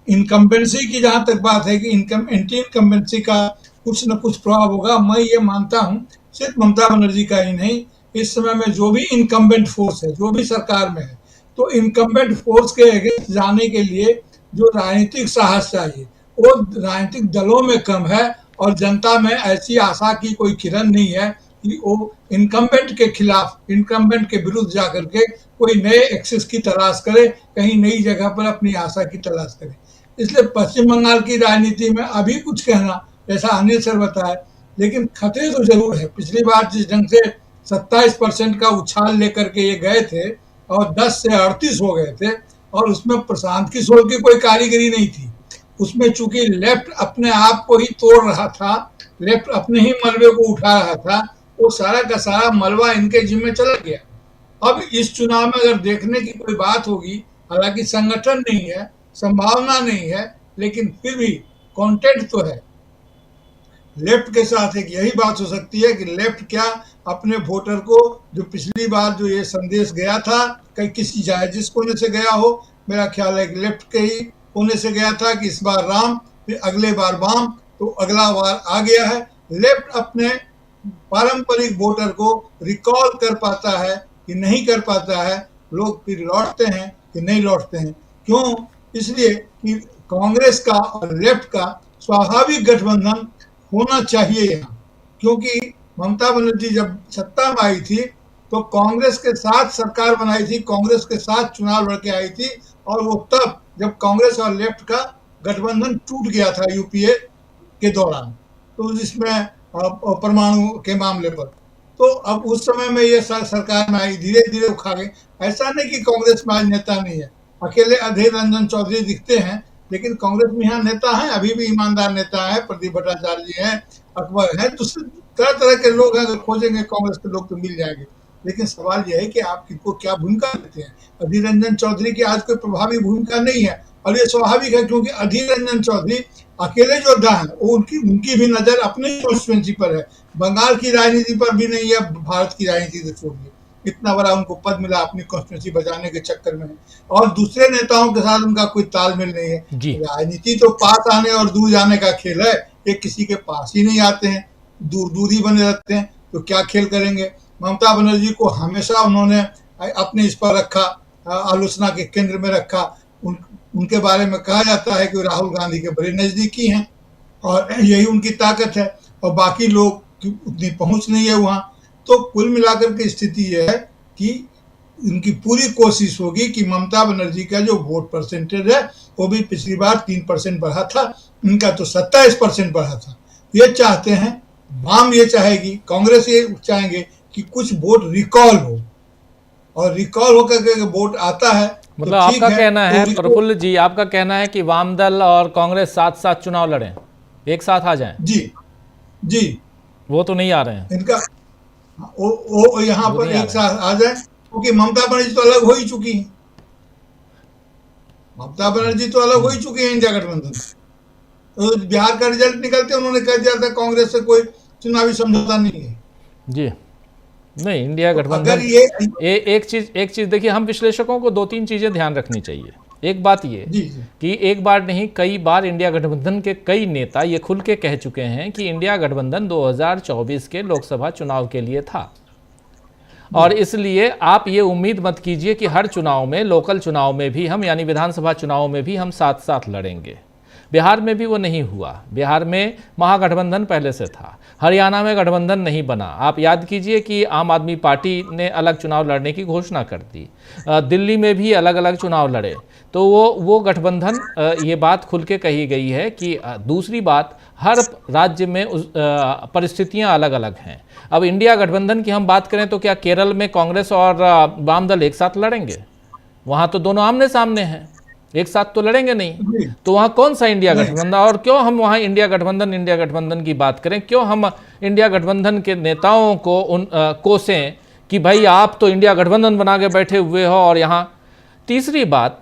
इनकम्बेंसी की जहां तक बात है कि एंटी इनकम्बेंसी का कुछ न कुछ प्रभाव होगा, मैं ये मानता हूँ, सिर्फ ममता बनर्जी का ही नहीं, इस समय में जो भी इनकम्बेंट फोर्स है, जो भी सरकार में है, तो इनकम्बेंट फोर्स के अगेंस्ट जाने के लिए जो राजनीतिक साहस चाहिए वो राजनीतिक दलों में कम है, और जनता में ऐसी आशा की कोई किरण नहीं है कि वो इनकम्बेंट के खिलाफ, इनकम्बेंट के विरुद्ध जाकर के कोई नए एक्सेस की तलाश करे, कहीं नई जगह पर अपनी आशा की तलाश करे। इसलिए पश्चिम बंगाल की राजनीति में अभी कुछ कहना, जैसा अनिल सर बताया, लेकिन खतरे तो जरूर है। पिछली बार जिस ढंग से 27% का उछाल लेकर के ये गए थे और 10 से 38 हो गए थे, और उसमें प्रशांत किशोर की कोई कारीगरी नहीं थी। उसमें चूंकि लेफ्ट अपने आप को ही तोड़ रहा था, लेफ्ट अपने ही मलबे को उठा रहा था, वो सारा का सारा मलबा इनके जिम्मे चला गया। अब इस चुनाव में अगर देखने की कोई बात होगी, हालांकि संगठन नहीं है, संभावना नहीं है, लेकिन फिर भी कंटेंट तो है। लेफ्ट के साथ एक यही बात हो सकती है कि लेफ्ट क्या अपने वोटर को, जो पिछली बार जो ये संदेश गया था, कहीं किसी जिस कोने से गया हो, मेरा ख्याल है कि लेफ्ट के ही कोने से गया था कि इस बार राम, फिर अगले बार वाम, तो अगला बार आ गया है, लेफ्ट अपने पारंपरिक वोटर को रिकॉल कर पाता है कि नहीं कर पाता है, लोग फिर लौटते हैं कि नहीं लौटते हैं। क्यों? इसलिए कि कांग्रेस का और लेफ्ट का स्वाभाविक गठबंधन होना चाहिए यहाँ, क्योंकि ममता बनर्जी जब सत्ता में आई थी तो कांग्रेस के साथ सरकार बनाई थी, कांग्रेस के साथ चुनाव लड़के आई थी, और वो तब जब कांग्रेस और लेफ्ट का गठबंधन टूट गया था यूपीए के दौरान, तो जिसमें परमाणु के मामले पर, तो अब उस समय में ये सरकार में आई, धीरे धीरे उखा गई। ऐसा नहीं कि कांग्रेस में आज नेता नहीं है, अकेले अधीर रंजन चौधरी दिखते हैं, लेकिन कांग्रेस में यहाँ नेता है, अभी भी ईमानदार नेता है, प्रदीप भट्टाचार्य जी हैं, अकबर है, दूसरे तरह तरह के लोग हैं, अगर खोजेंगे कांग्रेस के लोग तो मिल जाएंगे। लेकिन सवाल यह है कि आप किनको क्या भूमिका देते हैं। अधीर रंजन चौधरी की आज कोई प्रभावी भूमिका नहीं है, और ये स्वाभाविक है, क्योंकि अधीर रंजन चौधरी अकेले योद्धा है, वो उनकी भी नजर अपनी कॉन्स्टिट्यूएंसी पर है, बंगाल की राजनीति पर भी नहीं है, भारत की राजनीति से छोड़िए। इतना बड़ा उनको पद मिला अपनी कॉन्स्टिट्यूएंसी बचाने के चक्कर में, और दूसरे नेताओं के साथ उनका कोई तालमेल नहीं है। राजनीति तो पास आने और दूर जाने का खेल है, ये किसी के पास ही नहीं आते हैं, दूर दूर ही बने रहते हैं, तो क्या खेल करेंगे। ममता बनर्जी को हमेशा उन्होंने अपने इस पर रखा, आलोचना के केंद्र में रखा। उनके बारे में कहा जाता है कि राहुल गांधी के बड़े नजदीकी हैं, और यही उनकी ताकत है, और बाकी लोग की उतनी पहुंच नहीं है वहां। तो कुल मिलाकर के स्थिति यह है कि उनकी पूरी कोशिश होगी कि ममता बनर्जी का जो वोट परसेंटेज है वो भी पिछली बार 3% बढ़ा था, उनका तो 27% बढ़ा था। ये चाहते हैं, वाम ये चाहेगी, कांग्रेस ये चाहेंगे कि कुछ वोट रिकॉल हो, और रिकॉल होकर के वोट आता है। मतलब तो आपका कहना है प्रफुल्ल जी, आपका कहना है कि वाम दल और कांग्रेस साथ साथ चुनाव लड़ें, एक साथ आ जाएं? जी जी, वो तो नहीं आ रहे हैं इनका, वो यहाँ पर एक साथ आ जाए, क्योंकि ममता बनर्जी तो अलग हो ही चुकी है, ममता बनर्जी तो अलग हो ही चुकी है इंडिया गठबंधन। तो बिहार का रिजल्ट निकलते उन्होंने कह दिया था कांग्रेस से कोई चुनावी समझौता नहीं है जी। नहीं, इंडिया गठबंधन एक चीज देखिए, हम विश्लेषकों को 2-3 चीजें ध्यान रखनी चाहिए। एक बात ये कि एक बार नहीं कई बार इंडिया गठबंधन के कई नेता ये खुल के कह चुके हैं कि इंडिया गठबंधन 2024 के लोकसभा चुनाव के लिए था, और इसलिए आप ये उम्मीद मत कीजिए कि हर चुनाव में, लोकल चुनाव में भी हम, यानी विधानसभा चुनाव में भी हम साथ साथ लड़ेंगे। बिहार में भी वो नहीं हुआ, बिहार में महागठबंधन पहले से था, हरियाणा में गठबंधन नहीं बना। आप याद कीजिए कि आम आदमी पार्टी ने अलग चुनाव लड़ने की घोषणा कर दी, दिल्ली में भी अलग अलग चुनाव लड़े, तो वो गठबंधन, ये बात खुल के कही गई है कि दूसरी बात, हर राज्य में परिस्थितियां अलग अलग हैं। अब इंडिया गठबंधन की हम बात करें तो क्या केरल में कांग्रेस और वाम दल एक साथ लड़ेंगे? वहाँ तो दोनों आमने सामने हैं, एक साथ तो लड़ेंगे नहीं, तो वहाँ कौन सा इंडिया गठबंधन? और क्यों हम वहाँ इंडिया गठबंधन की बात करें? क्यों हम इंडिया गठबंधन के नेताओं को कोसें कि भाई आप तो इंडिया गठबंधन बना के बैठे हुए हो, और यहाँ तीसरी बात